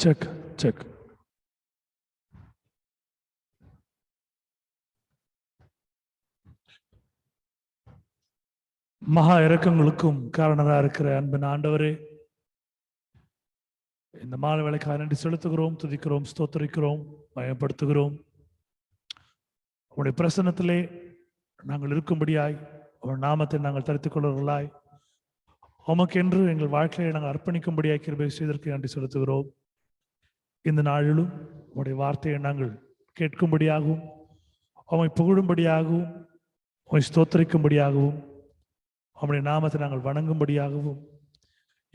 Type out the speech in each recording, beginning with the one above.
Check check. மகா இரக்கங்களுக்கும் காரணராக இருக்கிற அன்பின் ஆண்டவரே, இந்த மாலை வேளைக்காக நன்றி செலுத்துகிறோம், துதிக்கிறோம், ஸ்தோத்தரிக்கிறோம், பயப்படுத்துகிறோம். உங்களுடைய பிரசன்னத்திலே நாங்கள் இருக்கும்படியாய் உங்கள் நாமத்தை நாங்கள் தரித்துக் கொள்வர்களாய் உமக்கென்று எங்கள் வாழ்க்கையை நாங்கள் அர்ப்பணிக்கும்படியாய் கிருபை செய்ததற்கு நன்றி செலுத்துகிறோம். இந்த நாளிலும் உங்களுடைய வார்த்தையை நாங்கள் கேட்கும்படியாகவும் உம்மை புகழும்படியாகவும் உம்மை ஸ்தோத்தரிக்கும்படியாகவும் உம்முடைய நாமத்தை நாங்கள் வணங்கும்படியாகவும்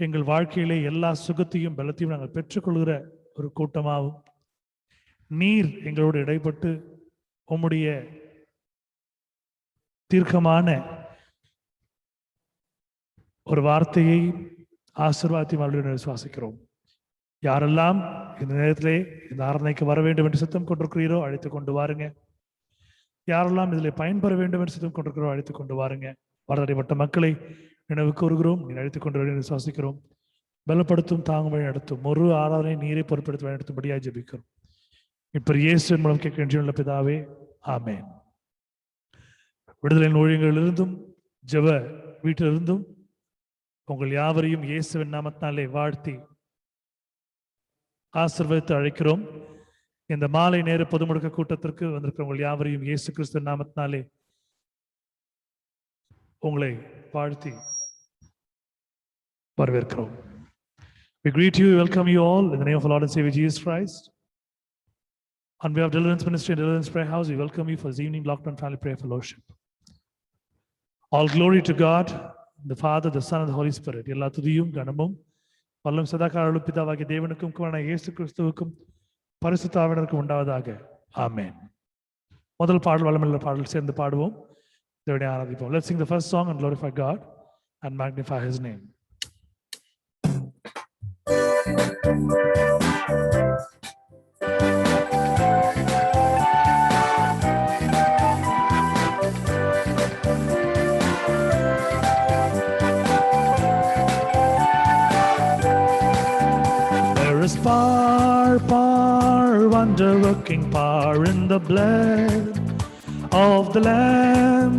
எங்கள் வாழ்க்கையிலே எல்லா சுகத்தையும் பலத்தையும் நாங்கள் பெற்றுக்கொள்கிற ஒரு கூட்டமாகவும் நீர் எங்களோடு இடைப்பட்டு உம்முடைய தீர்க்கமான ஒரு வார்த்தையை ஆசீர்வாதத்தையும் விசுவாசிக்கிறோம். யாரெல்லாம் இந்த நேரத்திலே இந்த ஆராதனைக்கு வர வேண்டும் என்று சித்தம் கொண்டிருக்கிறீரோ அழைத்து கொண்டு வாருங்க. யாரெல்லாம் இதில் பயன்பெற வேண்டும் என்று சித்தம் கொண்டிருக்கிறோம் அழைத்து கொண்டு வாருங்க. வரதடைப்பட்ட மக்களை நினைவு கூறுகிறோம், நீ அழைத்துக் கொண்டு வர விசுவாசிக்கிறோம். பலப்படுத்தும், தாங்க வழி நடத்தும், ஒரு ஆராதனை நீரை பொறுப்பெடுத்து வழி நடத்தும்படியாக ஜெபிக்கிறோம். இப்ப இயேசுவின் மூலம் கேட்கின்ற பிதாவே, ஆமென். விடுதலை ஊழியங்களிலிருந்தும் ஜெப வீட்டிலிருந்தும் உங்கள் யாவரையும் இயேசுவின் நாமத்தினாலே வாழ்த்தி ஆசீர்வதித்து அழைக்கிறோம். இந்த மாலை நேர பொது முடக்க கூட்டத்திற்கு வந்திருக்கிற உங்கள் யாவரையும் இயேசு கிறிஸ்து நாமத்தினாலே உங்களை வாழ்த்தி வரவேற்கிறோம். We greet you, welcome you all in the name of our Lord and Savior Jesus Christ. On behalf of Deliverance Ministry and Deliverance Prayer House, we welcome you for this evening Lockdown Family Prayer Fellowship. All glory to God, the Father, the Son, and the Holy Spirit. எல்லா துதியும் கனமும் பல்லும் சதாகாலம் பிதாவாகிய தேவனுக்கும் குமாரனாகிய இயேசு கிறிஸ்துவுக்கும் பரிசுத்த ஆவியானவருக்கும் உண்டாவதாக. ஆமென். முதல் பாடல் வளமுள்ள பாடல் சேர்ந்து பாடுவோம், தேவனை ஆராதிப்போம். Let's sing the first song and glorify God and magnify His name. There is power, wonder-working power in the blood of the Lamb.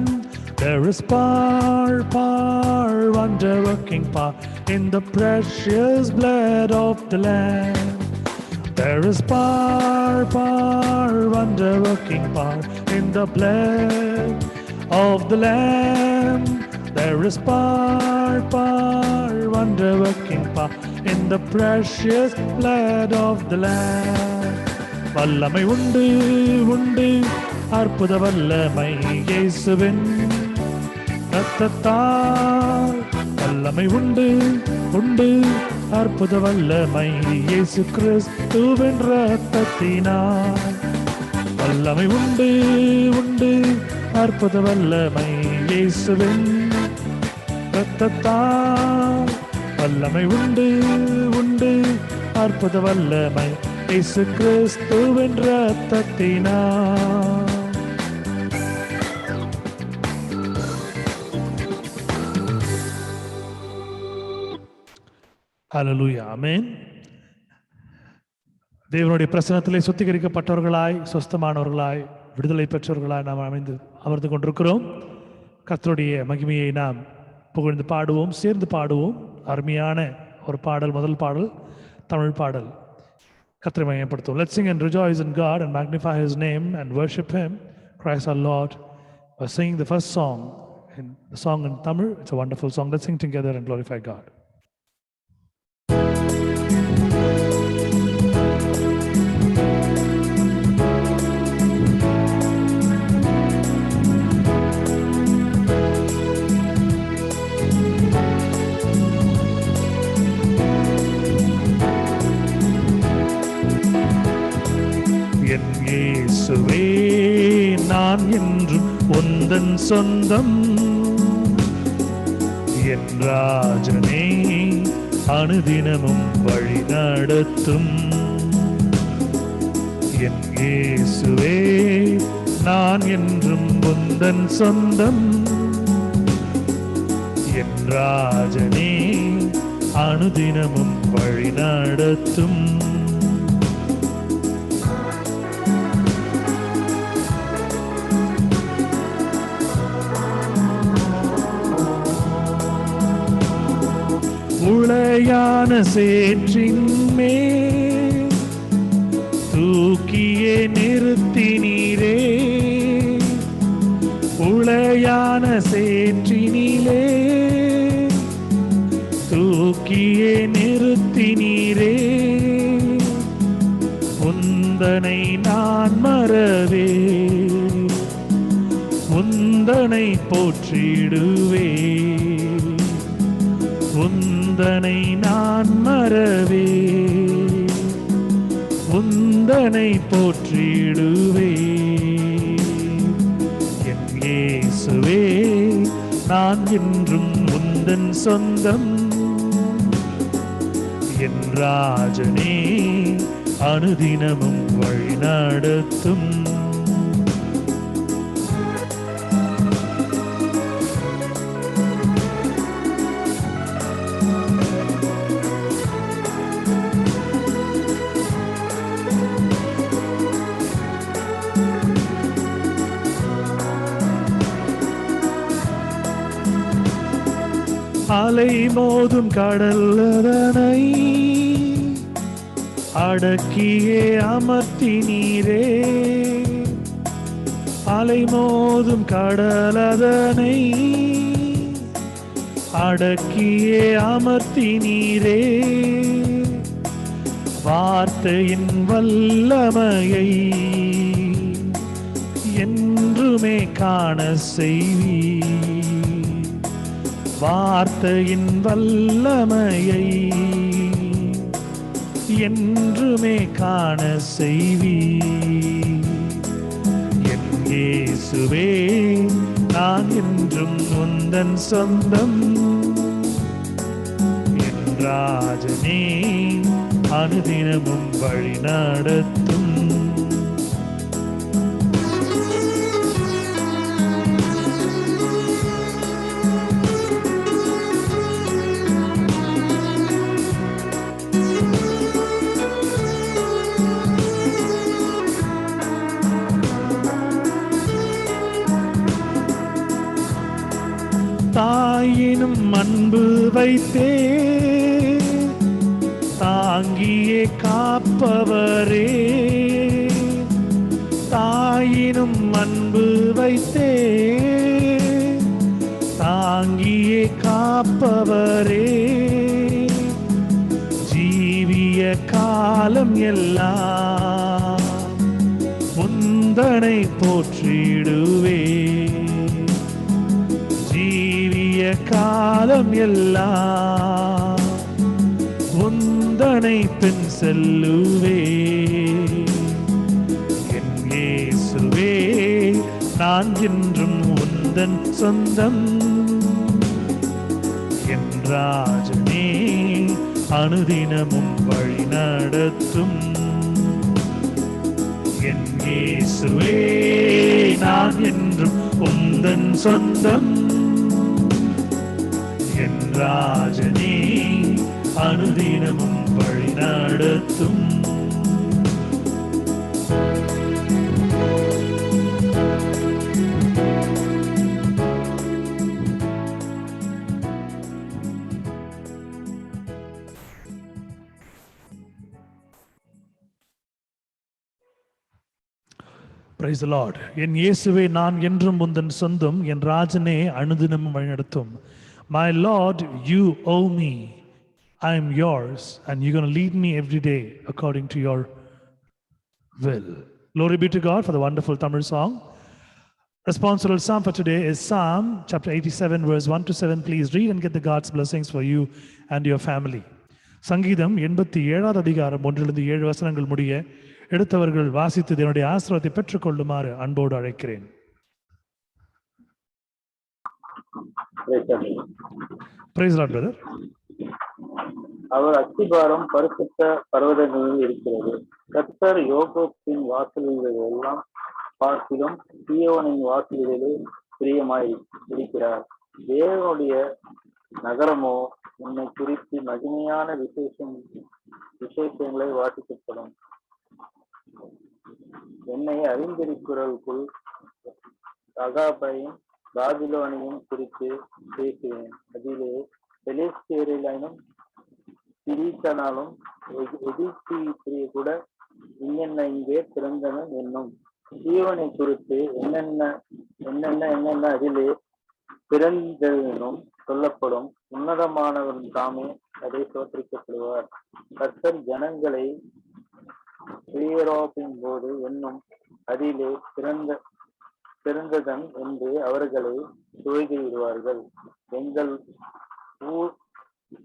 There is power, wonder-working power in the precious blood of the Lamb. There is power, wonder-working power in the blood of the Lamb. There is power, wonder-working power in the precious blood of the Lamb. வல்லமை உண்டு உண்டு, அற்புத வல்லமை இயேசுவின் இரத்தத்தால். வல்லமை உண்டு உண்டு, அற்புத வல்லமை இயேசு கிறிஸ்துவின் இரத்தத்தினால். வல்லமை உண்டு உண்டு, அற்புத வல்லமை இயேசுவின் இரத்தத்தால். வல்லமை உண்டு உண்டு, அற்புத வல்லமை இயேசு கிறிஸ்துவின் இரத்தத்தினால். ஹல்லேலூயா, ஆமென். தேவனுடைய பிரசன்னத்திலே சுத்திகரிக்கப்பட்டவர்களாய், சொஸ்தமானவர்களாய், விடுதலை பெற்றவர்களாய் நாம் அமர்ந்து கொண்டிருக்கிறோம். கர்த்தருடைய மகிமையை நாம் புகழ்ந்து பாடுவோம், சேர்ந்து பாடுவோம். அருமையான ஒரு பாடல், முதல் பாடல் தமிழ் பாடல். கர்த்தரை மகிமைப்படுத்துவோம். Let's sing and rejoice in God and magnify His name and worship Him, Christ our Lord. We're singing the first song, the song in Tamil. It's a wonderful song. Let's sing together and glorify God. என் இயேசுவே, நான் என்றும் உந்தன் சொந்தம். என் ராஜனே, அனுதினமும் வழி நடத்தும். என் இயேசுவே, நான் என்றும் உந்தன் சொந்தம். என் ராஜனே, அனுதினமும் வழி நடத்தும். உளையான சேற்றின் மேல் தூக்கியே நிறுத்தினீரே, உளையான சேற்றினிலே தூக்கியே நிறுத்தினீரே, உந்தனை நான் மறவே, உந்தனை போற்றிடுவே, உந்தனை நான் மறவே, உந்தனை போற்றிடுவே. என் இயேசுவே நான் என்றும் உந்தன் சொந்தம், என் ராஜனே அனுதினமும் வழி நடத்தும். அலை மோதும் கடல் அதனை அடக்கியே அமர்த்தினீரே, அலை மோதும் கடல் அதனை அடக்கியே அமர்த்தினீரே, வார்த்தையின் வல்லமையை என்றுமே காண செய்வீ, வார்த்தையின் வல்லமையை என்றுமே காண செய்வீ. என் இயேசுவே நான் என்றும் உந்தன் சொந்தம், என் ராஜனே அனுதினமும் வழி நடத்தும். தாயினும் அன்பு வைத்தே தாங்கியே காப்பவரே, தாயினும் அன்பு வைத்தே தாங்கியே காப்பவரே, ஜீவிய காலம் எல்லாம் உந்தனை போற்றிடுவே, ஜீவிய காலம் எல்லாம் உந்தனை பின் செல்லுவே. என் இயேசுவே நான் என்றும் உந்தன் சொந்தம், என் ராஜனே அனுதினமும் வழி நடத்தும். என் இயேசுவே நான் என்றும் உந்தன் சொந்தம், என் ராஜனே அனுதினமும் வழி நடத்தும். Praise the Lord. என் இயேசுவே நான் என்றும் உந்தன் சொந்தம், என் ராஜனே அனுதினமும் வழிநடத்தும். My Lord, you owe me. I am yours, and you're going to lead me every day according to your will. Glory be to God for the wonderful Tamil song. Responsible psalm for today is Psalm chapter 87, verse 1 to 7. Please read and get the God's blessings for you and your family. சங்கீதம் 87 அதிகாரம் 1-7 வசனங்கள் முடிய எடுத்தவர்கள் வாசித்து என்னுடைய ஆசீர்வாதத்தை பெற்றுக் கொள்ளுமாறு அன்போடு அழைக்கிறேன். Praise God, brother. அவர் அஸ்திபாரம் பரிசுத்த பர்வதங்களில் இருக்கிறது. கர்த்தர் யோகத்தின் வாசல்களில் எல்லாம் பார்க்கிலும் சீயோனின் வாசல்களிலே பிரியமாய் இருக்கிறார். தேவனுடைய நகரமோ உன்னை குறித்து மகிமையான விசேஷங்களை வாசிக்கப்படும். என்னை அறிந்திருக்கிறவர்களுக்குள் அகாபையும் பாபிலோனையும் குறித்து பேசுவேன். அதிலே பெலிஸ்தேரிலும் கிரீட்டனாலும் எகிப்திய கூட இன்னென்ன இங்கே பிறந்தன என்னும் ஜீவனை குறித்து என்னென்ன அதிலே பிறந்தெனும் சொல்லப்படும் உன்னதமானவன் தாமே அதை தோற்றிக்கப்படுவார். கர்த்தர் ஜனங்களை உயரோப்பின் போது என்னும் அதிலே பிறந்ததன் என்று அவர்களை துவங்கிவிடுவார்கள்.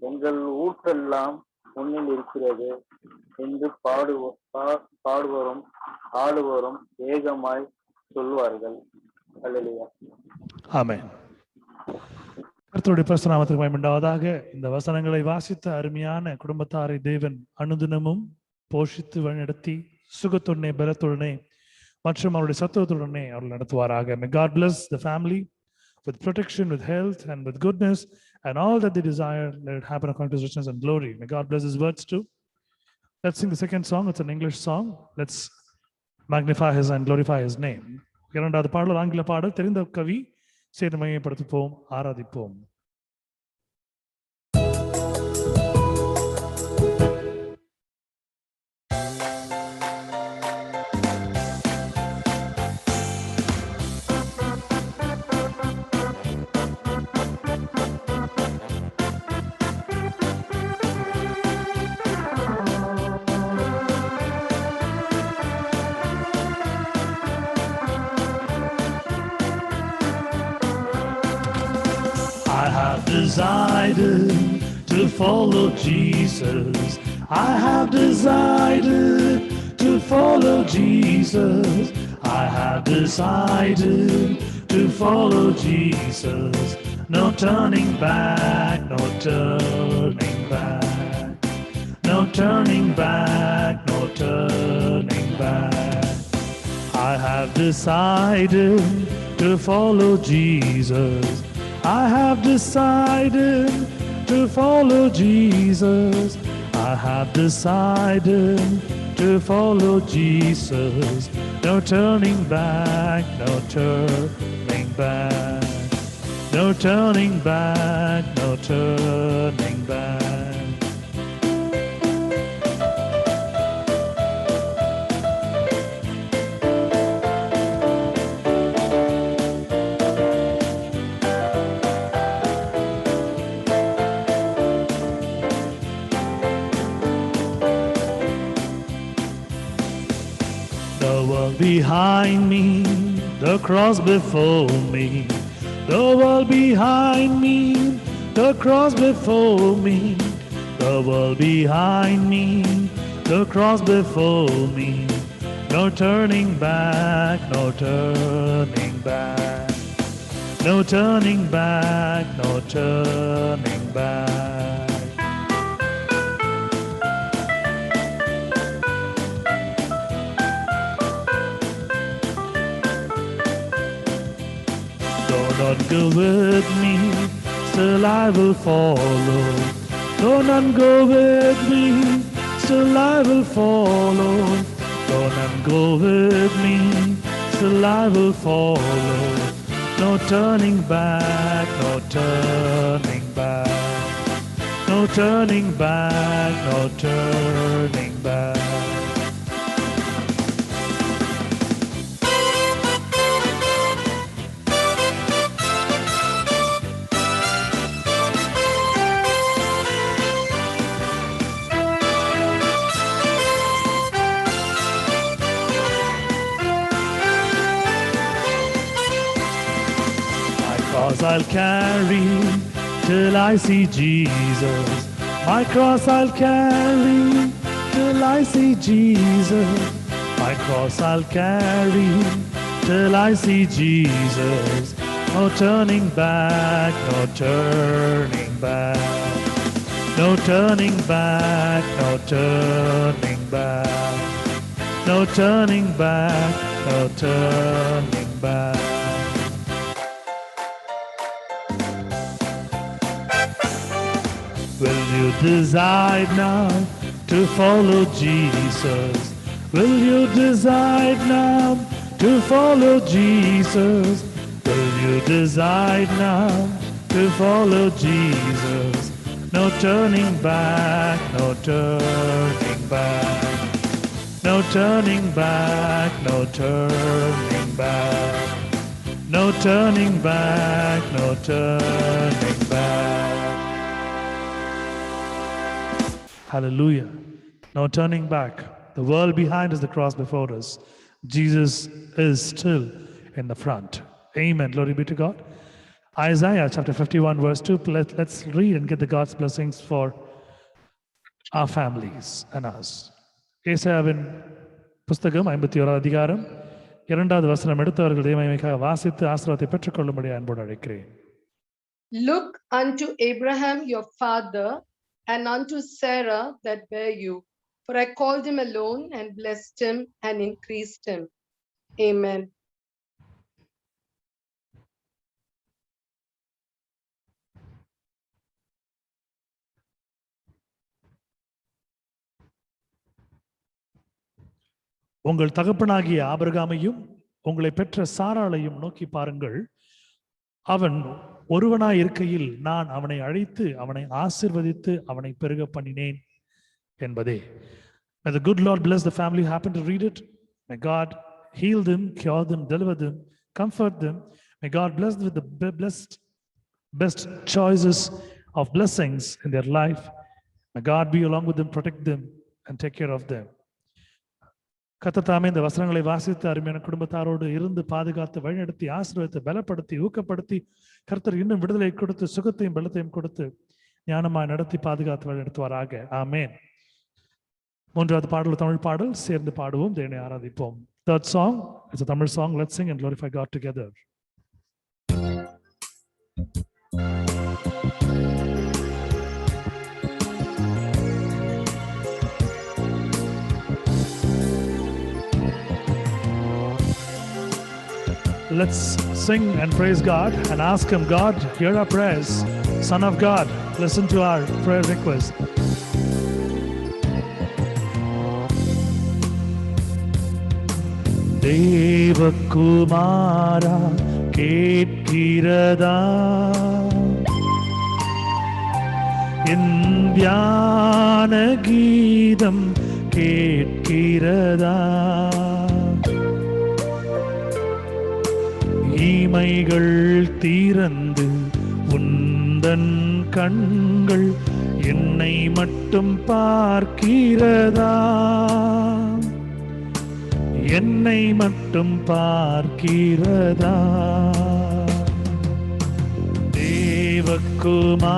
எங்கள் ஊற்றெல்லாம் உன்னில் இருக்கிறது என்று பாடுவரும் ஆளுவரும் ஏகமாய் சொல்வார்கள். அல்லேலூயா. ஆமென். கர்த்தருடைய பரிசுத்த நாமத்திற்கு மகிமை உண்டாவதாக. இந்த வசனங்களை வாசித்த அருமையான குடும்பத்தாரை தேவன் அனுதினமும் போஷித்து வழிநடத்தி சுகத்துடனே பலத்துடனே மற்றும் அவருடைய சத்துவத்துடனே அவர்கள் நடத்துவாராக. May God bless the family with protection, with health and with goodness and all that they desire. Let it happen according to his riches and glory. May God bless his words too. Let's sing the second song. It's an English song. Let's magnify his and glorify his name. இரண்டாவது பாடல் ஆங்கில பாடல். தெரிந்த கவி சேர்ந்து மையப்படுத்துவோம், ஆராதிப்போம். I have decided to follow Jesus. I have decided to follow Jesus. I have decided to follow Jesus. No turning back, no turning back. No turning back, no turning back. I have decided to follow Jesus. I have decided to follow Jesus. I have decided to follow Jesus. No turning back, no turning back. No turning back, no turning back. The world behind me, the cross before me. The world behind me, the cross before me. The world behind me, the cross before me. No turning back, no turning back. No turning back, no turning back. Though none go with me, still I will follow. Though none go with me, still I will follow. Though none go with me, still I will follow. No turning back, no turning back. No turning back, no turning back. Cross I'll carry till I see Jesus. My cross I'll carry till I see Jesus. My cross I'll carry till I see Jesus. No turning back, no turning back. No turning back, no turning back. No turning back, no turning back. Will you decide now to follow Jesus? Will you decide now to follow Jesus? Will you decide now to follow Jesus? No turning back, no turning back. No turning back, no turning back. No turning back, no turning back. Hallelujah. No turning back. The world behind is the cross before us. Jesus is still in the front. Amen. Glory be to God. Isaiah chapter 51 verse 2. Let's read and get the God's blessings for our families and us. ஏசாயாவின் புஸ்தகம் 51 அதிகாரம் 2வது வசனம் எடுத்தவர்கள் தேவமயமைக்காக வாசித்து ஆசீர்வாதத்தை பெற்றுக்கொள்ளும்படி அன்போடு அழைக்கிறேன். Look unto Abraham your father, and unto Sarah that bare you. For I called him alone, and blessed him, and increased him. Amen. உங்கள் தகப்பனாகிய ஆபிரகாமையும் உங்களை பெற்ற சாராளையும் நோக்கி பாருங்கள். அவன் ஒருவனாய் இருக்கையில் நான் அவனை அழைத்து அவனை ஆசீர்வதித்து அவனை பெருக பண்ணினேன் என்பதே. May the good Lord bless the family who happened to read it. May God heal them, cure them, deliver them, comfort them. May God bless them with the best choices of blessings in their life. May God be along with them, protect them, and take care of them. கர்த்தர் இந்த வசனங்களை வாசித்து அருமையான குடும்பத்தாரோடு இருந்து பாதுகாத்து வழிநடத்தி ஆசீர்வதித்து பலப்படுத்தி ஊக்கப்படுத்தி கர்த்தர் இன்னும் விடுதலை கொடுத்து சுகத்தையும் பலத்தையும் கொடுத்து ஞானமாய் நடத்தி பாதுகாத்து வழிநடத்துவாராக. ஆமென். 3வது பாடல் தமிழ் பாடல், சேர்ந்து பாடுவோம், தேவனை ஆராதிப்போம். Third song is a Tamil song. Let's sing and glorify God together. Let's sing and praise God and ask Him, God, hear our prayers. Son of God, listen to our prayer request. தேவகுமாரா கேட்கிறதா என் தியான கீதம் கேட்கிறதா ஈமைகள் தீரந்து உந்தன் கண்கள் என்னை மட்டும் பார்க்கிறதா என்னை மட்டும் பார்க்கிறதா தேவகுமாரா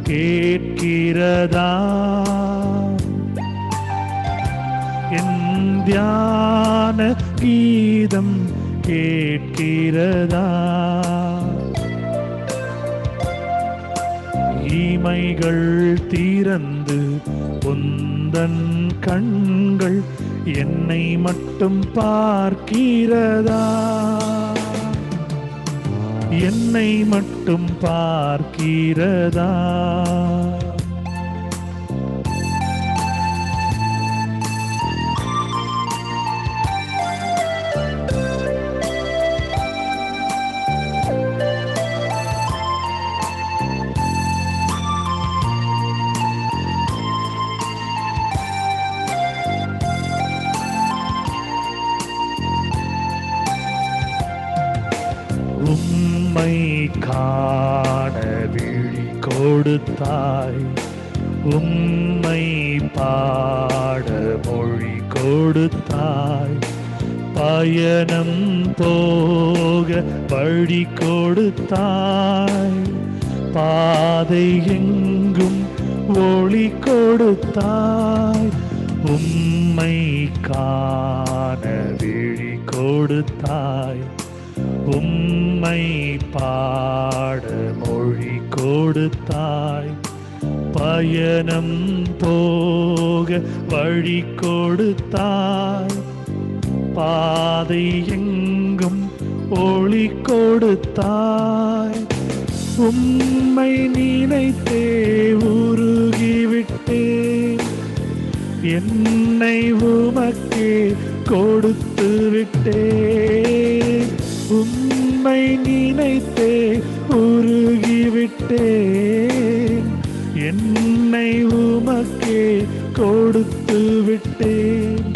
கேட்கிறதா என் தியான கீதம் கேட்கிறதா ஈமைகள் தீரந்து உந்தன் கண்கள் என்னை மட்டும் பார்க்கிறதா என்னை மட்டும் பார்க்கிறதா உம்மை காண விழி கொடுத்தாய் உம்மை பாட மொழி கொடுத்தாய் பயணம் போக வழி கொடுத்தாய் பாதை எங்கும் ஒளி கொடுத்தாய் உம்மை காண விழி கொடுத்தாய் உம்மை பாட மொழி கொடுத்தாய் பயணம் போக வழி கொடுத்தாய் பாதை எங்கும் ஒளி கொடுத்தாய் உம்மை நினைத்தே உருகிவிட்டேன் என்னை உமக்கே கொடுத்து விட்டேன் உம்மை நினைத்தே உருகிவிட்டேன் என்னை உமக்கே கொடுத்து விட்டேன்,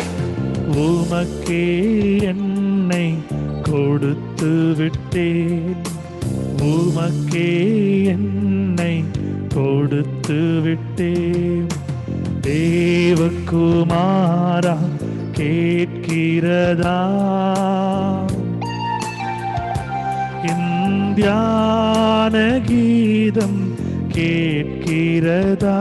உமக்கே என்னை கொடுத்து விட்டேன், உமக்கே என்னை கொடுத்து விட்டேன். தேவகுமாரா கேட்கிறதா இந்தியான கீதம் கேட்கிறதா?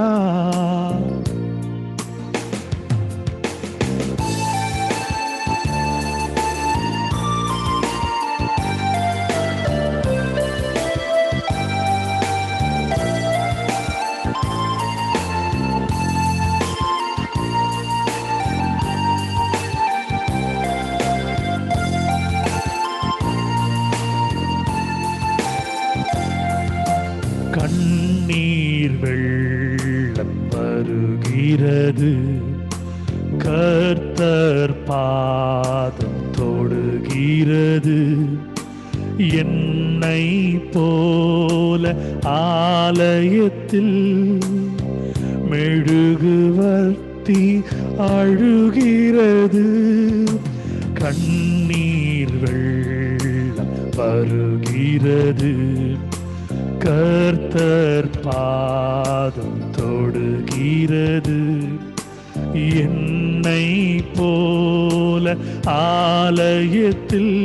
கண்ணீர் வெள்ளம் வருகிறது, கர்த்தர் பாதம் தொடுகிறது. என்னை போல ஆலயத்தில் மெழுகுவர்த்தி அழுகிறது. கண்ணீர் வெள்ளம் வருகிறது, கர்த்தர் பாதம் தொடுகிறது. என்னை போல ஆலயத்தில்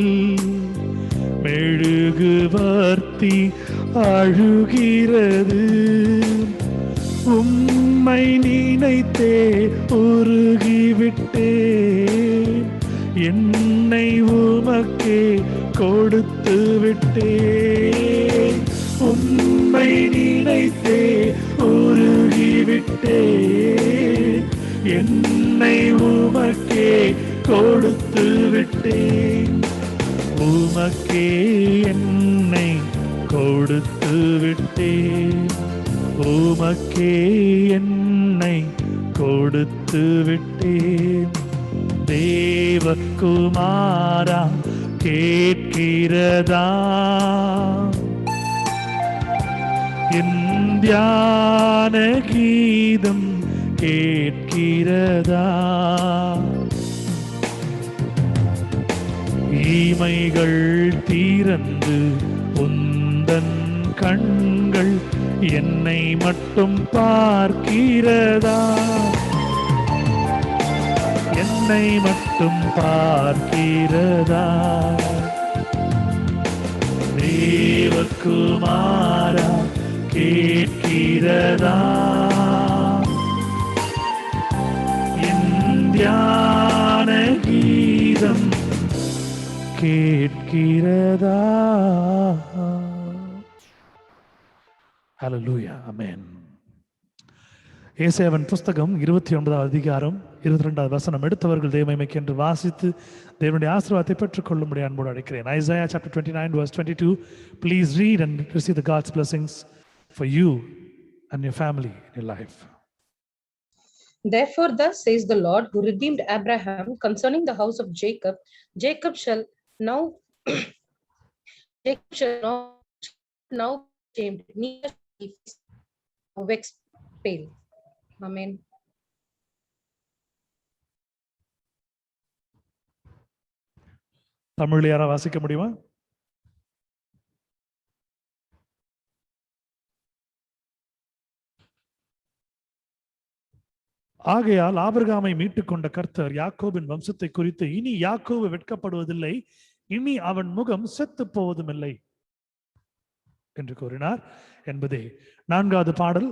மெழுகுவர்த்தி அழுகிறது. உம்மை நினைத்தே உருகிவிட்டேன், என்னை உமக்கே கொடுத்து விட்டேன். உம்மை நினைத்தே உருகிவிட்டேன், என்னை உமக்கே கொடுத்து விட்டேன். உமக்கே என்னை கொடுத்து விட்டேன், உமக்கே என்னை கொடுத்து விட்டேன். தேவகுமாரா கேட்கிறதா இந்தியான கீதம் கேட்கிறதா? ஈமைகள் தீரந்து உந்தன் கண்கள் என்னை மட்டும் பார்க்கிறதா? என்னை மட்டும் பார்க்கிறதா? தேவகுமாரா கேட்கிறதா இந்தியான கீதம் கேட்கிறதா? ஹல்லேலூயா, ஆமென். ஏசாயாவின் புஸ்தகம் 29வது அதிகாரம் 22வது வசனம் எடுத்தவர்கள் தேவமகிமைக்கு என்று வாசித்து தேவனுடைய ஆசீர்வாதத்தை பெற்றுக்கொள்ளும்படி அன்போடு அழைக்கிறேன். Isaiah chapter 29 verse 22. Please read and receive the God's blessings for you and your family in your life. Therefore, thus says the Lord, who redeemed Abraham concerning the house of Jacob. Jacob shall now shamed, neither shall he vex pale. Amen. தமிழ்ல யாரா வாசிக்க முடியுமா? ஆகையால் ஆபிரகாமை மீட்டுக் கொண்ட கர்த்தர் யாக்கோபின் வம்சத்தை குறித்து, இனி யாக்கோபு வெட்கப்படுவதில்லை, இனி அவன் முகம் செத்து போவதும் இல்லை என்று கூறினார் என்பதே 4வது பாடல்.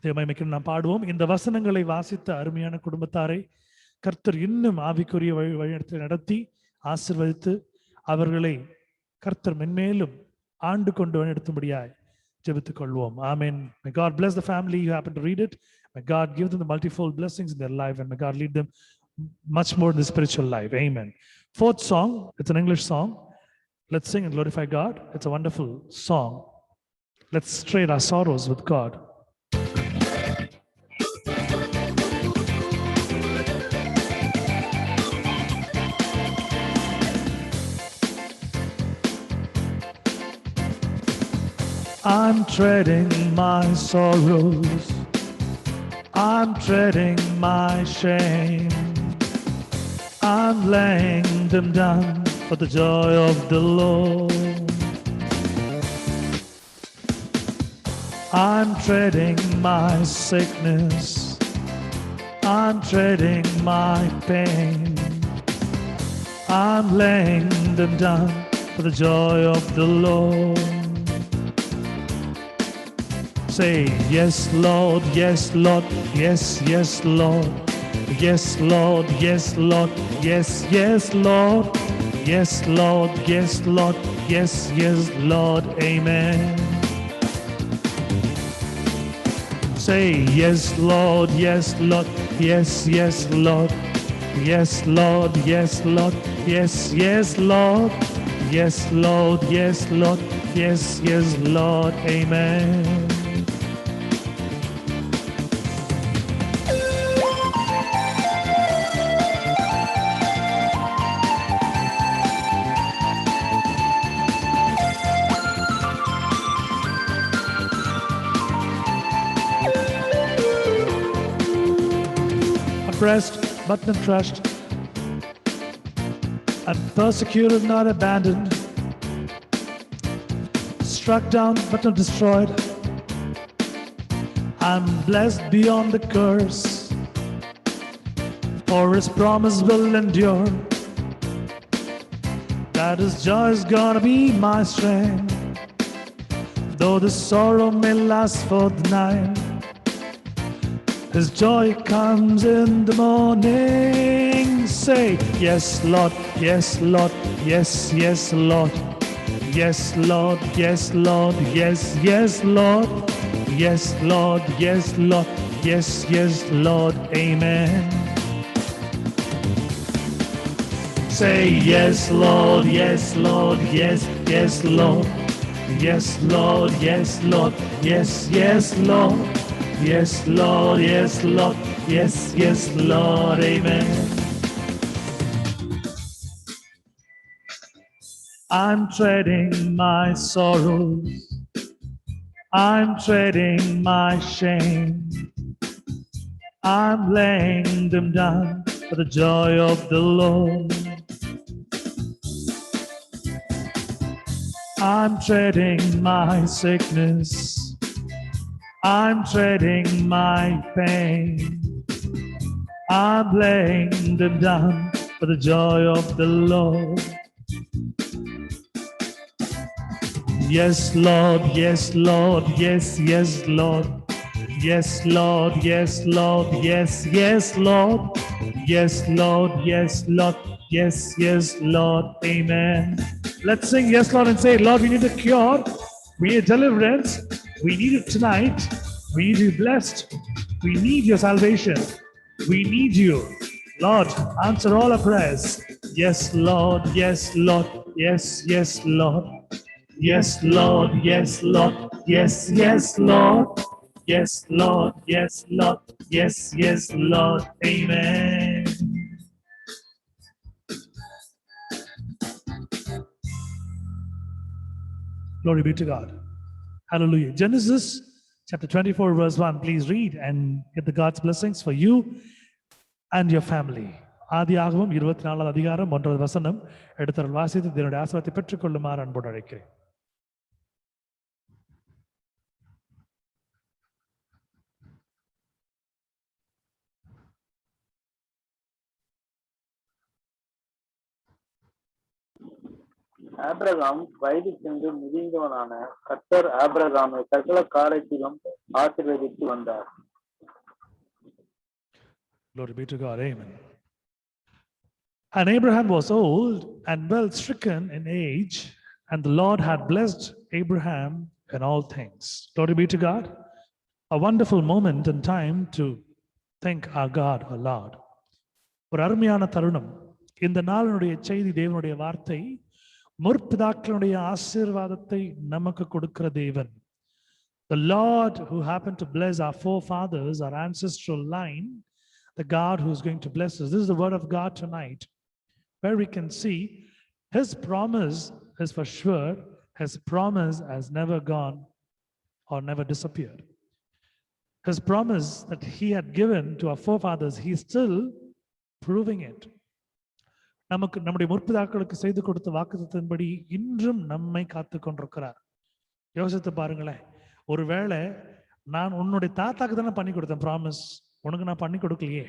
தேவமகிமைக்கு நாம் பாடுவோம். இந்த வசனங்களை வாசித்த அருமையான குடும்பத்தாரை கர்த்தர் இன்னும் ஆவிக்குரிய வழிநடத்தி நடத்தி ஆசீர்வதித்து அவர்களை கர்த்தர் மென்மேலும் ஆண்டு கொண்டு வழிநடத்தும்படியாய் ஜெபித்துக் கொள்வோம். Amen. May God bless the family who happen to read it. May God give them the multifold blessings in their life, and may God lead them much more in the spiritual life. Amen. 4th song, it's an English song. Let's sing and glorify God. It's a wonderful song. Let's trade our sorrows with God. I'm treading my sorrows. I'm treading my shame. I'm laying them down for the joy of the Lord. I'm treading my sickness. I'm treading my pain. I'm laying them down for the joy of the Lord. Say, yes, Lord, yes, Lord, yes, yes, Lord. Yes, Lord, yes, Lord, yes, yes, Lord. Yes, Lord, yes, Lord, yes, yes, Lord, amen. Say, yes, Lord, yes, Lord, yes, yes, Lord. Yes, Lord, yes, Lord, yes, yes, Lord. Yes, Lord, yes, Lord, yes, yes, Lord, amen. Oppressed but not crushed, and persecuted not abandoned, struck down but not destroyed. I'm blessed beyond the curse, for his promise will endure. That his joy is gonna be my strength, though the sorrow may last for the night. His joy comes in the morning. Say, yes, Lord, yes, Lord, yes, yes, Lord. Yes, Lord, yes, Lord, yes, yes, Lord. Yes, Lord, yes, Lord, yes, yes, Lord, amen. Say, yes, Lord, yes, Lord, yes, yes, Lord. Yes, Lord, yes, Lord, yes, yes, Lord. Yes, Lord, yes, Lord, yes, yes, Lord, amen. I'm treading my sorrows. I'm treading my shame. I'm laying them down for the joy of the Lord. I'm treading my sickness. I'm treading my pain. I'm laying them down for the joy of the Lord. Yes, Lord, yes, Lord, yes, yes, Lord. Yes, Lord, yes, Lord, yes, yes, Lord. Yes, Lord, yes, Lord, yes, yes, Lord, amen. Let's sing yes, Lord, and say, Lord, we need a cure. We need deliverance. We need it tonight. We need you blessed. We need your salvation. We need you. Lord, answer all our prayers. Yes, Lord, yes, Lord, yes, yes, Lord. Yes, Lord, yes, Lord, yes, yes, Lord. Yes, Lord, yes, Lord, yes, yes, Lord, amen. Glory be to God. Hallelujah. Genesis chapter 24, verse 1. Please read and get the God's blessings for you and your family. ஆதியாகமம் 24 அதிகாரம் 1 வசனம் எடுத்து வாசித்து இதனுடைய ஆசீர்வாதத்தை பெற்றுக்கொள்ளுமாறு அன்போடு அழைக்கிறேன். Abraham வயது சென்று முதிர்ந்தவனான கர்த்தர் ஆபிரகாமை சகல காரியத்திலும் ஆசீர்வதித்து வந்தார். Glory be to God. Amen. And Abraham was old and well stricken in age, and the Lord had blessed Abraham in all things. Glory be to God. A wonderful moment and time to thank our God, our Lord. ஒரு அருமையான தருணம். இந்த நாளினுடைய செய்தி, தேவனுடைய வார்த்தை, முற்பிதாக்களுடைய ஆசீர்வாதத்தை நமக்கு கொடுக்கிற தேவன். The Lord who happened to bless our forefathers, our ancestral line, the God who is going to bless us. This is the word of God tonight, where we can see his promise is for sure. His promise has never gone or never disappeared. His promise that he had given to our forefathers, he is still proving it. நமக்கு நம்முடைய முற்பிதாக்களுக்கு செய்து கொடுத்த வாக்குத்தத்தின்படி இன்றும் நம்மை காத்து கொண்டிருக்கிறார். யோசித்து பாருங்களேன், ஒருவேளை நான் உன்னுடைய தாத்தாக்கு தானே பண்ணி கொடுத்தேன் ப்ராமிஸ், உனக்கு நான் பண்ணி கொடுக்கலையே,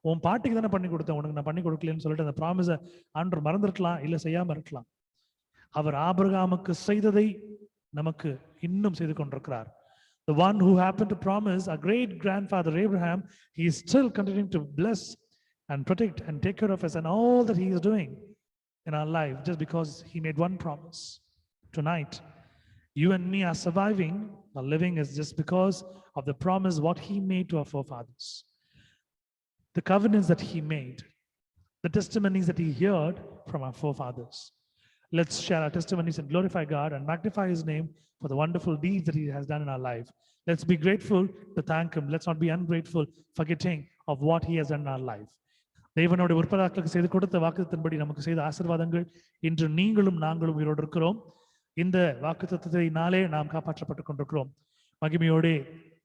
உன் பாட்டிக்கு தானே பண்ணி கொடுத்தேன், உனக்கு நான் பண்ணி கொடுக்கலையேன்னு சொல்லிட்டு அந்த ப்ராமிஸை ஆண்டவர் மறந்துருக்கலாம், இல்லை செய்யாம இருக்கலாம். அவர் ஆபிரகாமுக்கு செய்ததை நமக்கு இன்னும் செய்து கொண்டிருக்கிறார். The one who happened to promise our great grandfather Abraham, he is still continuing to bless and protect and take care of us and all that he is doing in our life just because he made one promise. Tonight, you and me are surviving, are living is just because of the promise what he made to our forefathers. The covenants that he made, the testimonies that he heard from our forefathers. Let's share our testimonies and glorify God and magnify his name for the wonderful deeds that he has done in our life. Let's be grateful to thank him. Let's not be ungrateful, forgetting of what he has done in our life. தேவனுடைய உற்பதாக்களுக்கு செய்து கொடுத்த வாக்குத்தத்தின்படி நமக்கு செய்த ஆசீர்வாதங்கள் இன்று நீங்களும் நாங்களும் உயிரோடு இருக்கிறோம். இந்த வாக்குத்தத்தினாலே நாம் காப்பாற்றப்பட்டுக் கொண்டிருக்கிறோம். மகிமையோடே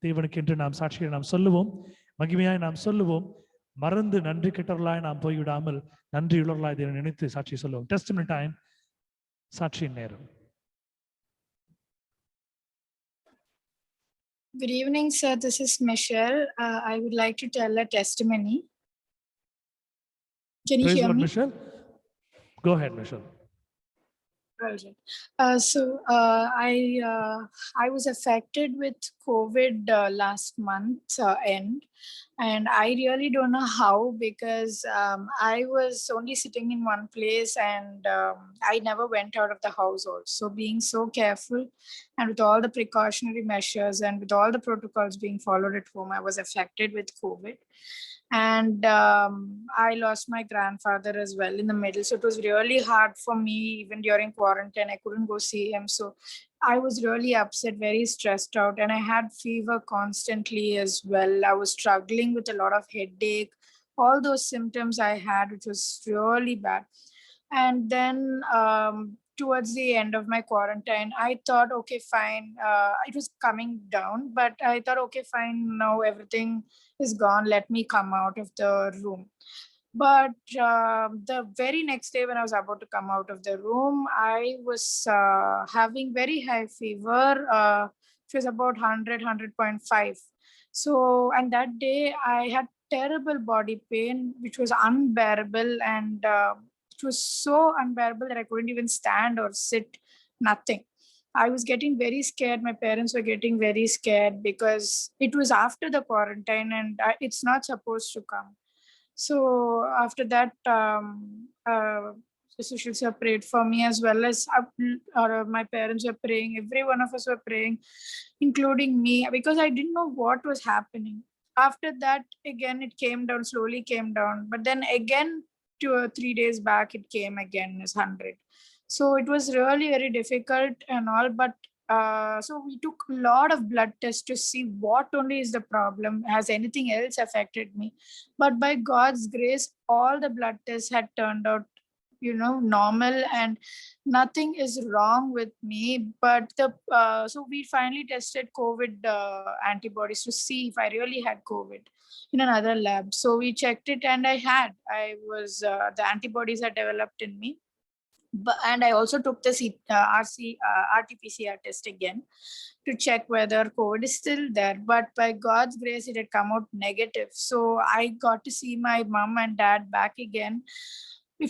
தேவனுக்கு என்று நாம் சாட்சியை நாம் சொல்லுவோம், மகிமையாய் நாம் சொல்லுவோம். மறந்து நன்றி கெட்டவர்களாய் நாம் போய்விடாமல் நன்றியுள்ளவர்களாய் தேவனை நினைத்து சாட்சி சொல்லுவோம். டெஸ்டிமனி டைம், சாட்சியின் நேரம். Good evening, sir. This is Michelle. I would like to tell a testimony. Can you Praise hear God, me? Michelle. Go ahead, Michelle. I was affected with COVID last month end, and I really don't know how, because I was only sitting in one place, and I never went out of the house also, being so careful and with all the precautionary measures and with all the protocols being followed at home. I was affected with COVID. And I lost my grandfather as well in the middle. So it was really hard for me, even during quarantine. I couldn't go see him. So I was really upset, very stressed out. And I had fever constantly as well. I was struggling with a lot of headache, all those symptoms I had, which was really bad. And then towards the end of my quarantine, I thought, okay, fine. It was coming down, but I thought, okay, fine. Now everything is gone. Let me come out of the room. But the very next day when I was about to come out of the room, I was having very high fever. It was about 100.5. So, and that day I had terrible body pain, which was unbearable. And it was so unbearable that I couldn't even stand or sit, nothing. I was getting very scared. My parents were getting very scared because it was after the quarantine and it's not supposed to come. So after that, Sushil sir prayed for me, as well as my parents were praying. Every one of us were praying, including me, because I didn't know what was happening. After that, again, it came down, slowly came down. But then again, 2 or 3 days back, it came again as 100. So it was really very difficult and all, but so we took a lot of blood tests to see what only is the problem. Has anything else affected me? But by God's grace, all the blood tests had turned out, normal, and nothing is wrong with me. But so we finally tested COVID antibodies to see if I really had COVID in another lab. So we checked it, and the antibodies had developed in me. And I also took the RT-PCR test again to check whether COVID is still there. But by God's grace, it had come out negative. So I got to see my mom and dad back again.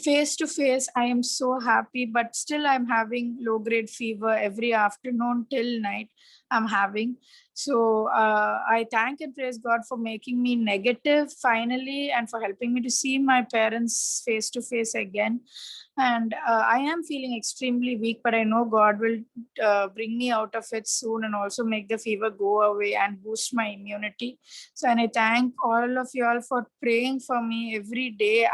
Face to face. I am so happy, but still I'm having low-grade fever every afternoon till night. I'm having. So I thank and praise God for making me negative finally, and for helping me to see my parents face to face again. And I am feeling extremely weak, but I know God will bring me out of it soon, and also make the fever go away and boost my immunity. So, and I thank all of you all for praying for me every day.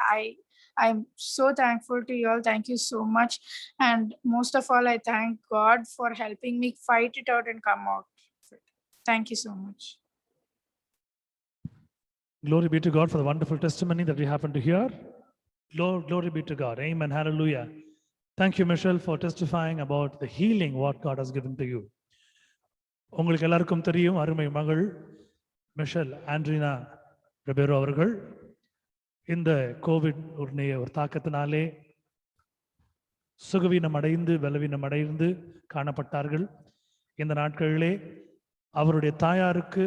I'm so thankful to you all. Thank you so much. And most of all, I thank God for helping me fight it out and come out. Thank you so much. Glory be to God for the wonderful testimony that we happen to hear. Glory be to God. Amen. Hallelujah. Thank you, Michelle, for testifying about the healing what God has given to you. உங்களுக்கு எல்லாருக்கும் தெரியும், அருமை மகள் Michelle ஆண்ட்ரினா ரெபேரோ அவர்கள் இந்த Covid ஒரு தாக்கத்தினாலே சுகவீனம் அடைந்து பலவீனம் அடைந்து காணப்பட்டார்கள். இந்த நாட்களிலே அவருடைய தாயாருக்கு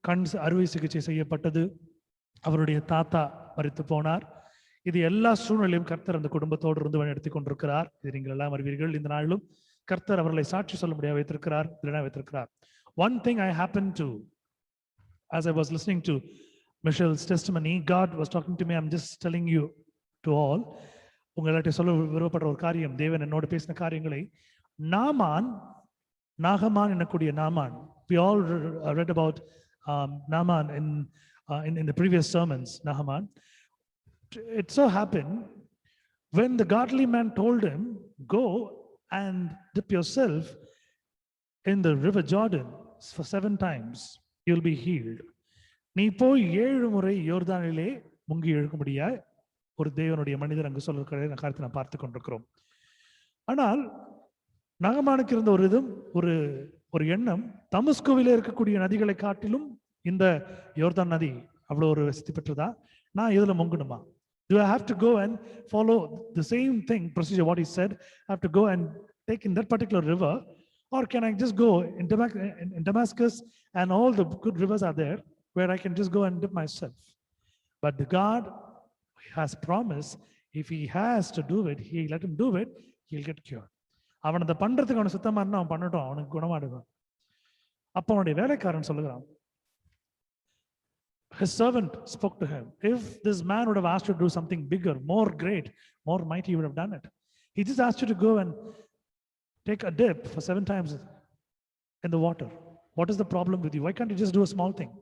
கண் அறுவை சிகிச்சை செய்யப்பட்டது. அவருடைய தாத்தா மரித்து போனார். இது எல்லா சூழ்நிலையும் கர்த்தர் அந்த குடும்பத்தோடு இருந்து வழிநடத்தி கொண்டிருக்கிறார். இது நீங்கள் எல்லாம் அறிவீர்கள். இந்த நாளிலும் கர்த்தர் அவர்களை சாட்சி சொல்ல முடியாது வைத்திருக்கிறார். One thing I happened to, as I was listening to Michelle's testimony, God was talking to me. I'm just telling you to all. உங்கள்கிட்ட சொல்ல விருப்பப்படுற ஒரு காரியம், தேவன் என்னோட பேசின காரியங்களை. நாகமான் என்னக்கூடிய Naaman, we all read about Naaman in the previous sermons. Naaman, it so happened when the godly man told him, go and dip yourself in the river Jordan for 7 times, you'll be healed. நீ போய் 7 முறை யோர்தானிலே முங்கி எழுக்கும்படியா ஒரு தேவனுடைய மனிதர் அங்கு சொல்ற காரியத்தை நான் பார்த்து கொண்டிருக்கிறோம். ஆனால் நாகமானுக்கு இருந்த ஒரு எண்ணம், தமஸ்குவிலே இருக்கக்கூடிய நதிகளை காட்டிலும் இந்த யோர்தான் நதி அவ்வளோ ஒரு வசதி பெற்றதா, நான் இதுல முங்கணுமா? Do I have to go and follow the same thing, procedure, what he said? I have to go and take in that particular river, or can I just go in Damascus and all the good rivers are there where I can just go and dip myself? But the God has promised, if he has to do it, he let him do it, he'll get cured. அவன் அதை பண்றதுக்கு அவனுக்கு சுத்தமா இருந்தா அவன் பண்ணட்டும், அவனுக்கு குணமாடுவான். அப்ப அவனுடைய வேலைக்காரன் சொல்லுகிறான், his servant spoke to him, if this man would have asked you to do something bigger, more great, more mighty, he would have done it. He just asked you to go and take a dip for 7 times in the water. What is the problem with you? Why can't you just do a small thing?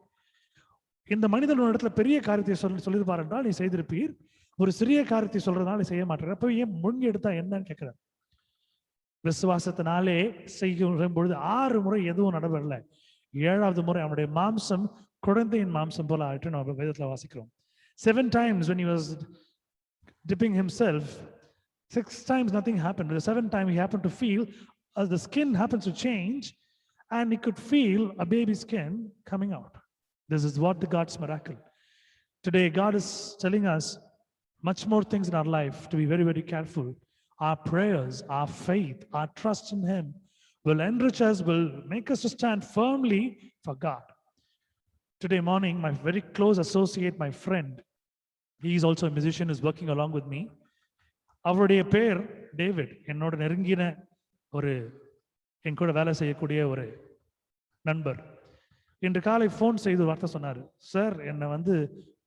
இந்த மனிதன் ஒரு இடத்துல பெரிய காரியத்தை சொல்லியிருப்பார் என்றால் நீ செய்திருப்பீர், ஒரு சிறிய காரியத்தை சொல்றதுனால நீ செய்ய மாட்டேற, அப்ப ஏன் முழுங்கி எடுத்தா என்னன்னு கேட்கிறார். விசுவாசத்தினாலே செய்யும் பொழுது 6 முறை எதுவும் நடவரல, 7வது முறை அவனுடைய மாம்சம் குழந்தையின் மாம்சம் போல ஆயிட்டு நம்ம வேதத்துல வாசிக்கிறோம். 7 times when he was dipping himself, 6 times nothing happened. The 7th time he happened to feel as the skin happens to change and he could feel a baby skin coming out. This is what the God's miracle. Today God is telling us much more things in our life to be very, very careful. Our prayers, our faith, our trust in him will enrich us, will make us to stand firmly for God. Today morning, my very close associate, my friend, he is also a musician, is working along with me. அவருடைய பேர் David. என்னோட நெருங்கின என் கூட வேலை செய்யக்கூடிய ஒரு நண்பர். இன்று காலை ஃபோன் செய்து வார்த்தை சொன்னார், சார் என்னை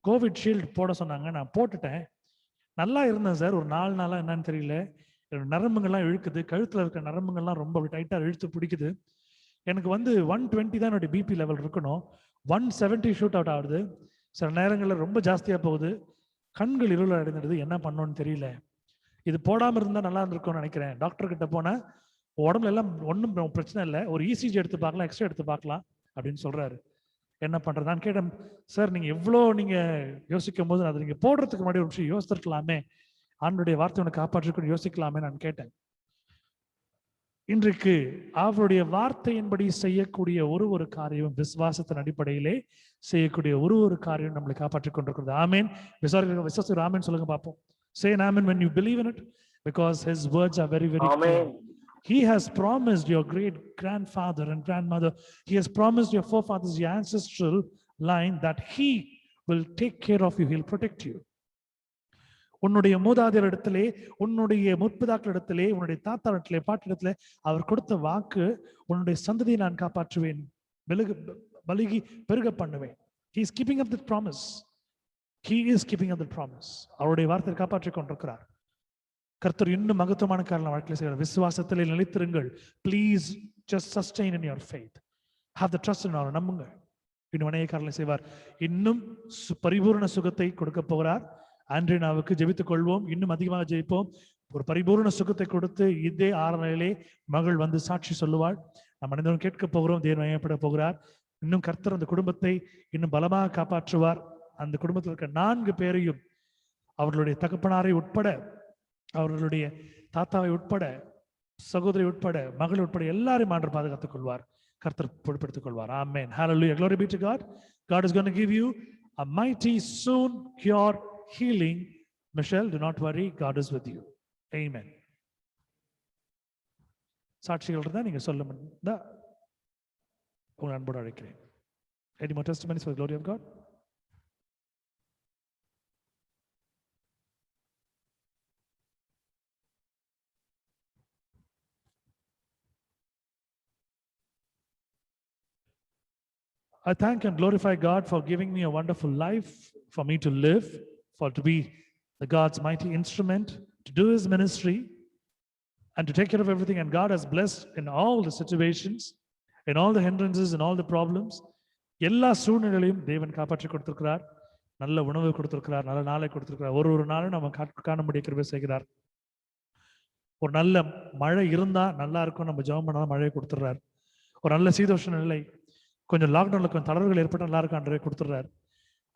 கோவிட் ஷீல்டு போட சொன்னாங்க, நான் போட்டுட்டேன், நல்லா இருந்தேன் சார், ஒரு 4 நாளா என்னன்னு தெரியல, என்னோட நரம்புகள்லாம் இழுக்குது, கழுத்துல இருக்கிற நரம்புகள்லாம் ரொம்ப டைட்டா இழுத்து பிடிக்குது, எனக்கு 120 தான் என்னுடைய பிபி லெவல் இருக்கணும், 170 ஷூட் அவுட் ஆகுது, சில நேரங்களில் ரொம்ப ஜாஸ்தியா போகுது, கண்கள் இருள் அடைந்துடுது, என்ன பண்ணணும்னு தெரியல, இது போடாம இருந்தா நல்லா இருந்திருக்கும்னு நினைக்கிறேன், டாக்டர் கிட்ட போனேன், உடம்புல எல்லாம் ஒன்றும் பிரச்சனை இல்லை, ஒரு இசிஜி எடுத்து பார்க்கலாம், எக்ஸ்ரே எடுத்து பார்க்கலாம் அப்படின்னு சொல்றாரு. என்ன பண்றது? நான் கேட்டேன், சார் நீங்க எவ்வளோ யோசிக்கும் போது அதை நீங்க போடுறதுக்கு முன்னாடி ஒரு விஷயம் யோசித்திருக்கலாமே, ஆண்டுடைய வார்த்தை உனக்கு காப்பாற்றிக்கொண்டு யோசிக்கலாமே நான் கேட்டேன். இன்றைக்கு அவருடைய வார்த்தையின்படி செய்யக்கூடிய ஒரு காரியம், விசுவாசத்தின் அடிப்படையிலே செய்யக்கூடிய ஒரு காரியம் நம்மளை காப்பாற்றிக் கொண்டிருக்கிறது. ஆமேன். விசுவாசி ஆமேன் சொல்லுங்க பார்ப்போம். Say an amen when you believe in it, because his words are very, very clear. He has promised your great grandfather and grandmother, he has promised your forefathers, your ancestral line, that he will take care of you, he'll protect you. உன்னுடைய மூதாதையர் இடத்திலே, உன்னுடைய முற்பிதாக்கள் இடத்திலே, உன்னுடைய தாத்தா இடத்திலே, பாட்டிடத்திலே அவர் கொடுத்த வாக்கு, உன்னுடைய சந்ததியை நான் காப்பாற்றுவேன், பலுகி பெருக பண்ணுவேன். He is keeping up that promise. He is keeping up the promise. அவருடைய வார்த்தையை காப்பாற்றிக் கொண்டிருக்கிறார். கர்த்தர் இன்னும் மகத்துவமான காரணம் வாழ்க்கையில் செய்கிறார். விசுவாசத்திலே நிலைத்திருங்கள். Please just sustain in your faith. Have the trust in our நம்புங்கள். இன்னும் அநேக காரணங்களை செய்வார். இன்னும் பரிபூர்ண சுகத்தை கொடுக்க போகிறார். ஆண்ட்ரினாவுக்கு ஜெபித்துக் கொள்வோம், இன்னும் அதிகமாக ஜெயிப்போம். ஒரு பரிபூர்ண சுகத்தை கொடுத்து இதே ஆராதனையிலே மகள் சாட்சி சொல்லுவாள். நம்ம அனைவரும் கேட்க போகிறோம். தேவன் மகிமைப்பட போகிறார். இன்னும் கர்த்தர் அந்த குடும்பத்தை இன்னும் பலமாக காப்பாற்றுவார். அந்த குடும்பத்தில் இருக்க 4 பேரையும், அவர்களுடைய தகப்பனாரை உட்பட, அவர்களுடைய தாத்தாவை உட்பட, சகோதரி உட்பட, மகள் உட்பட எல்லாரையும் ஆண்டவர் பாதுகாத்துக் கொள்வார். கர்த்தர் பொறுப்பெடுத்துக் கொள்வார். Amen. Hallelujah. Glory be to God. God is going to give you a mighty soon cure healing. Michelle, do not worry. God is with you. Amen. சாட்சிகள் இருந்தா நீங்க சொல்ல முடிந்தா உங்களை அன்போடு அழைக்கிறேன். Any more testimonies for the glory of God? I thank and glorify God for giving me a wonderful life, for me to live, for to be the God's mighty instrument, to do His ministry, and to take care of everything. And God has blessed in all the situations, in all the hindrances, in all the problems. எல்லா சூழ்நிலையிலும் தேவன் காப்பாற்றி கொடுத்திருக்கிறார். நல்ல உணவு கொடுத்திருக்கிறார், நல்ல நாளை கொடுத்திருக்கிறார். ஒரு நாளும் நம்ம காண முடிய கிருபை செய்கிறார். ஒரு நல்ல மழை இருந்தா நல்லா இருக்கும், நம்ம ஜெபம் பண்ணாலும் மழையை கொடுத்துடுறார். ஒரு நல்ல சீதோஷ நிலை, கொஞ்சம் லாக்டவுன்ல கொஞ்சம் தளர்வுகள் ஏற்பட்டு நல்லா இருக்கும், அன்றைய கொடுத்துடுறார்.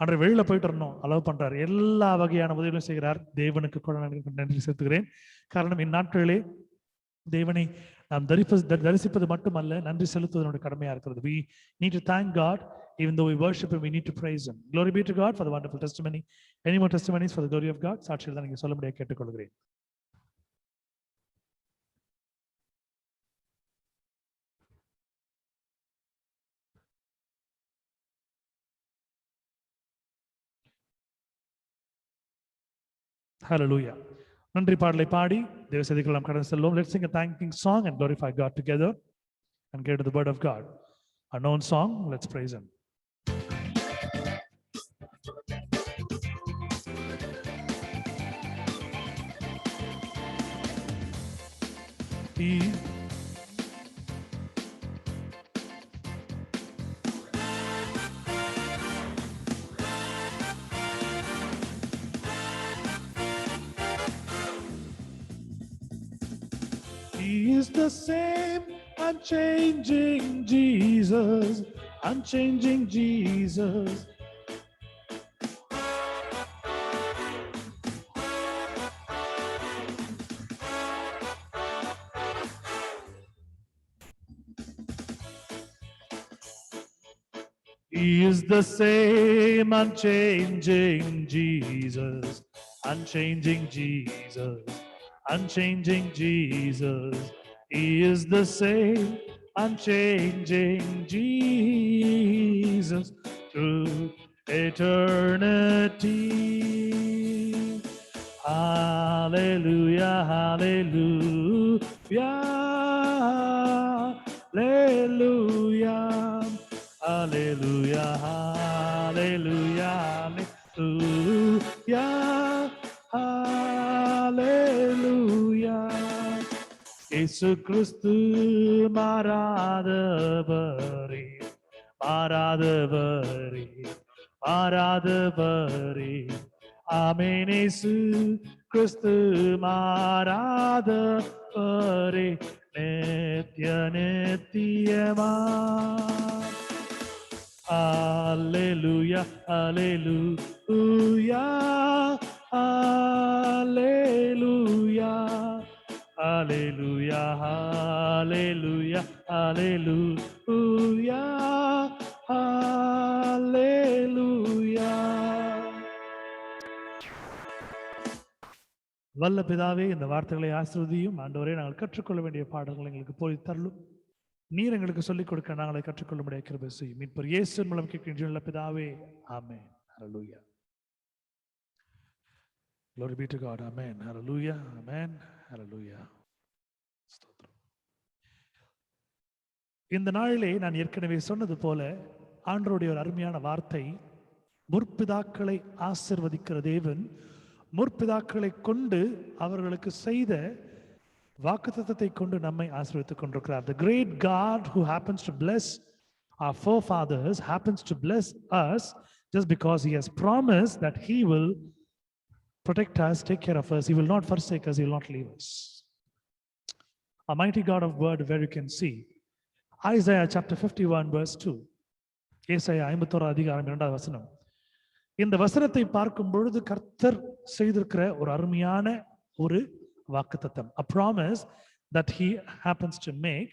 அன்றைய வெளியில போயிட்டு வரணும், அலோவ் பண்றாரு. எல்லா வகையான உதவிகளும் செய்கிறார். தேவனுக்கு கூட நன்றி செலுத்துகிறேன். காரணம், இந்நாட்களிலே தேவனை நாம் தரிசிப்பது மட்டுமல்ல, நன்றி செலுத்துவதனுடைய கடமையா இருக்கிறது. We need to thank God. Even though we worship Him, we need to praise Him. Glory be to God for the wonderful testimony. Any more testimonies for the glory of God? சாட்சிகள் தான் நீங்க சொல்ல முடியாது, கேட்டுக்கொள்கிறேன். Hallelujah. நன்றி பாடலை பாடி தேவ செய்திகள் நாம் கடந்து செல்வோம். Let's sing a thanking song and glorify God together and get to the word of God. A known song, let's praise Him. He is the same unchanging Jesus, unchanging Jesus. He is the same unchanging Jesus, unchanging Jesus, unchanging Jesus. He is the same unchanging Jesus through eternity. Hallelujah, hallelujah, hallelujah, hallelujah, hallelujah, hallelujah, hallelujah. இயேசு கிறிஸ்து மாறாதவரே, மாறாதவரே, மாறாதவரே. ஆமென். இயேசு கிறிஸ்து மாறாதவரே, நித்திய நித்தியமா. அல்லேலூயா, அல்லேலூயா, அல்லேலூயா, Hallelujah, hallelujah, hallelujah, hallelujah. வல்ல பிதாவே, இந்த வார்த்தைகளை ஆசீர்வதியும். ஆண்டவரே, நாங்கள் கற்றுக்கொள்ள வேண்டிய பாடங்களை எங்களுக்கு போய் தரலும். நீர் எங்களுக்கு சொல்லிக் கொடுக்க நாங்களை கற்றுக்கொள்ள முடிய கிருபை செய்யும். மீட்பர் இயேசு மூலம் கேட்கின்ற பிதாவே, ஆமென். Hallelujah. Glory be to God. Amen. Hallelujah. Amen. Hallelujah. இந்த நாளிலே நான் ஏற்கனவே சொன்னது போல ஆண்டவருடைய ஒரு அருமையான வார்த்தை, முற்பிதாக்களை ஆசீர்வதிக்கிற தேவன் முற்பிதாக்களை கொண்டு அவர்களுக்கு செய்த வாக்குத்தத்தத்தை கொண்டு நம்மை ஆசீர்வதித்துக் கொண்டிருக்கிறார். The great God who happens to bless our forefathers happens to bless us just because He has promised that He will protect us, take care of us. He will not forsake us. He will not leave us. A mighty God of word where you can see Isaiah chapter 51 verse 2. ஏசாயா 51 அதிகாரம் 2வது வசனம். இந்த வசனத்தை பார்க்கும் பொழுது கர்த்தர் செய்திருக்கிற ஒரு அருமையான ஒரு வாக்குத்தத்தம், a promise that He happens to make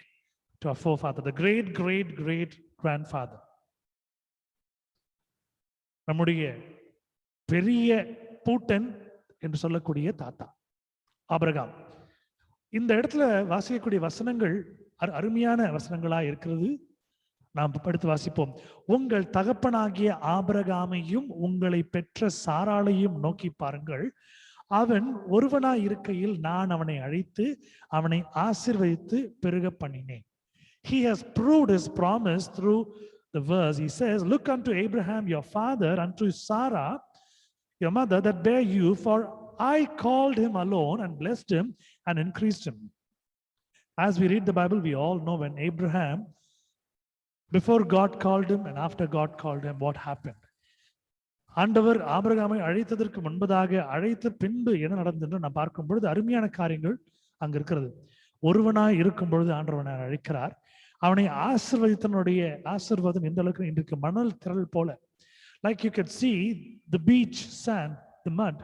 to our forefather, the great, great, great grandfather. நம்முடைய பெரிய பூட்டன் என்று சொல்லக்கூடிய தாத்தா ஆபிரகாம். இந்த இடத்துல வாசிக்கக்கூடிய வசனங்கள் அருமையான வசனங்களா இருக்கிறது. நாம் படித்து வாசிப்போம். உங்கள் தகப்பனாகிய ஆபிரகாமையும் உங்களை பெற்ற சாராளையும் நோக்கி பாருங்கள். அவன் ஒருவனாய் இருக்கையில் நான் அவனை அழைத்து அவனை ஆசீர்வதித்து பெருக பண்ணினேன். He has proved his promise through the verse. He says, look unto Abraham your father, unto Sarah your mother that bare you, for I called him alone and blessed him and increased him. As we read the Bible, we all know when Abraham, before God called him and after God called him, what happened. ஆண்டவர் ஆபிரகாமை அழைத்ததற்கு முன்பதாக அழைத்த பின்பு என்ன நடந்தது நாம் பார்க்கும் பொழுது அருமையான காரியங்கள் அங்க இருக்கிறது. ஒருவனாய் இருக்கும் பொழுது ஆண்டவனை அழைக்கிறார். அவனை ஆசீர்வதித்தனுடைய ஆசீர்வாதம் எந்த அளவுக்கு இன்றைக்கு மணல் திரள் போல, like you could see the beach sand, the mud,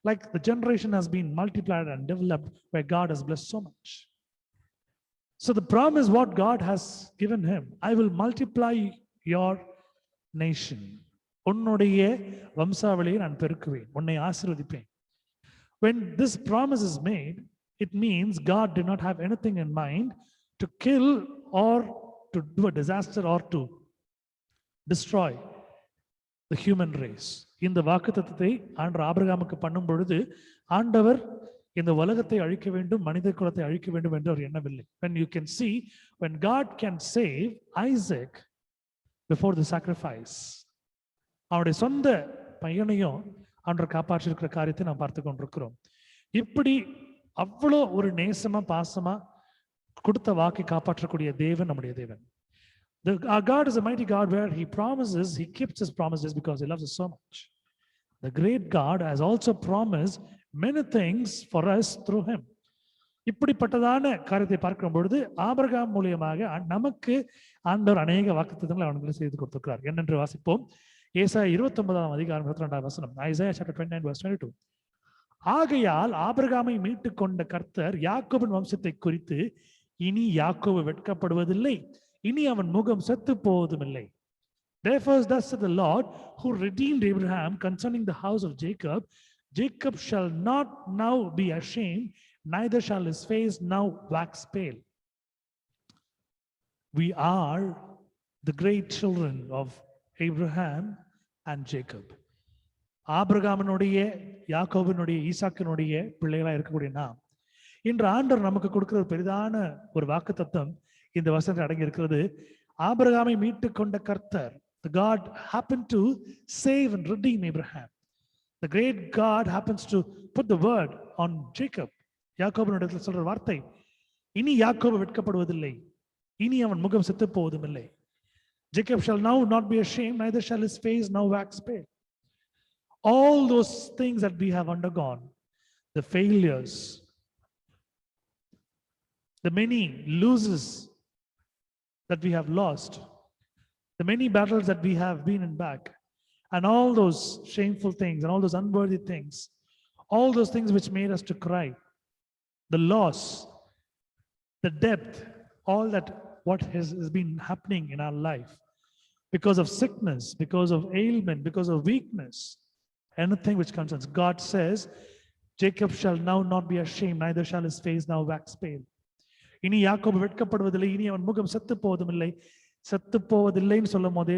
like the generation has been multiplied and developed where God has blessed so much. So the promise what God has given him, I will multiply your nation. உன்னுடைய வம்சாவளியை நான் பெருக்குவேன், உன்னை ஆசீர்வதிப்பேன். When this promise is made, it means God did not have anything in mind to kill or to do a disaster or to destroy the human race. இந்த வாக்குத்தத்தத்தை ஆண்டவர் ஆபிரகாமுக்கு பண்ணும் பொழுது ஆண்டவர் இந்த உலகத்தை அழிக்க வேண்டும், மனித குலத்தை அழிக்க வேண்டும் என்று அவர் எண்ணவில்லை. When you can see, when God can save Isaac before the sacrifice, அவருடைய சொந்த பையனையும் ஆண்டவர் காப்பாற்றிருக்கிற காரியத்தை நாம் பார்த்து கொண்டிருக்கிறோம். இப்படி அவ்வளோ ஒரு நேசமா பாசமா கொடுத்த வாக்கை காப்பாற்றக்கூடிய தேவன் நம்முடைய தேவன். Our God is a mighty God where he promises, he keeps his promises because he loves us so much. The great God has also promised many things for us through him. இப்படிப்பட்டதான காரியத்தை பார்க்கும் பொழுது Abraham மூலியமாக நமக்கு ஆண்டவர் அநேக வாக்குத்தத்தங்களை அவனுக்கு செய்து கொடுத்திருக்கிறார். என்னென்று வாசிப்போம். ஏசாயா 29 அதிகாரம் 22 வசனம். Isaiah chapter 29 verse 22. ஆகையால் ஆபிரகாமை மீட்டு கொண்ட கர்த்தர் யாக்கோபின் வம்சத்தை குறித்து, இனி யாக்கோபு வெட்கப்படுவதில்லை, இனி அவன் முகம் செத்து போவதுமில்லை. Therefore thus said the Lord who redeemed Abraham concerning the house of Jacob, Jacob shall not now be ashamed, neither shall his face now wax pale. We are the great children of Abraham and Jacob. ஆபிரகாமினுடைய யாக்கோபினுடைய ஈசாக்கினுடைய பிள்ளைகளா இருக்கக்கூடிய நாம் இன்று ஆண்டவர் நமக்கு கொடுக்கிற ஒரு பெரிதான ஒரு வாக்குத்தத்தம் இந்த வசனத்தில் அடங்கி இருக்கிறது. ஆபிரகாமை மீட்டு கொண்ட கர்த்தர், the God happened to save and redeem Abraham. The great God happens to put the word on Jacob. யாக்கோபினுடைய சொல்ற வார்த்தை, இனி யாக்கோபு வெட்கப்படுவதில்லை, இனி அவன் முகம் செத்து போவதுமில்லை. Jacob shall now not be ashamed, neither shall his face now wax pale. All those things that we have undergone, the failures, the many losses that we have lost, the many battles that we have been in back, and all those shameful things and all those unworthy things, all those things which made us to cry, the loss, the depth, all that what has been happening in our life, because of sickness, because of ailment, because of weakness, anything which concerns. God says, Jacob shall now not be ashamed, neither shall his face now wax pale. இனி யாக்கோபு வெட்கப்படுவதில்லை, இனி அவன் முகம் செத்து போவதுமில்லை. செத்து போவதில்லைன்னு சொல்லும் போதே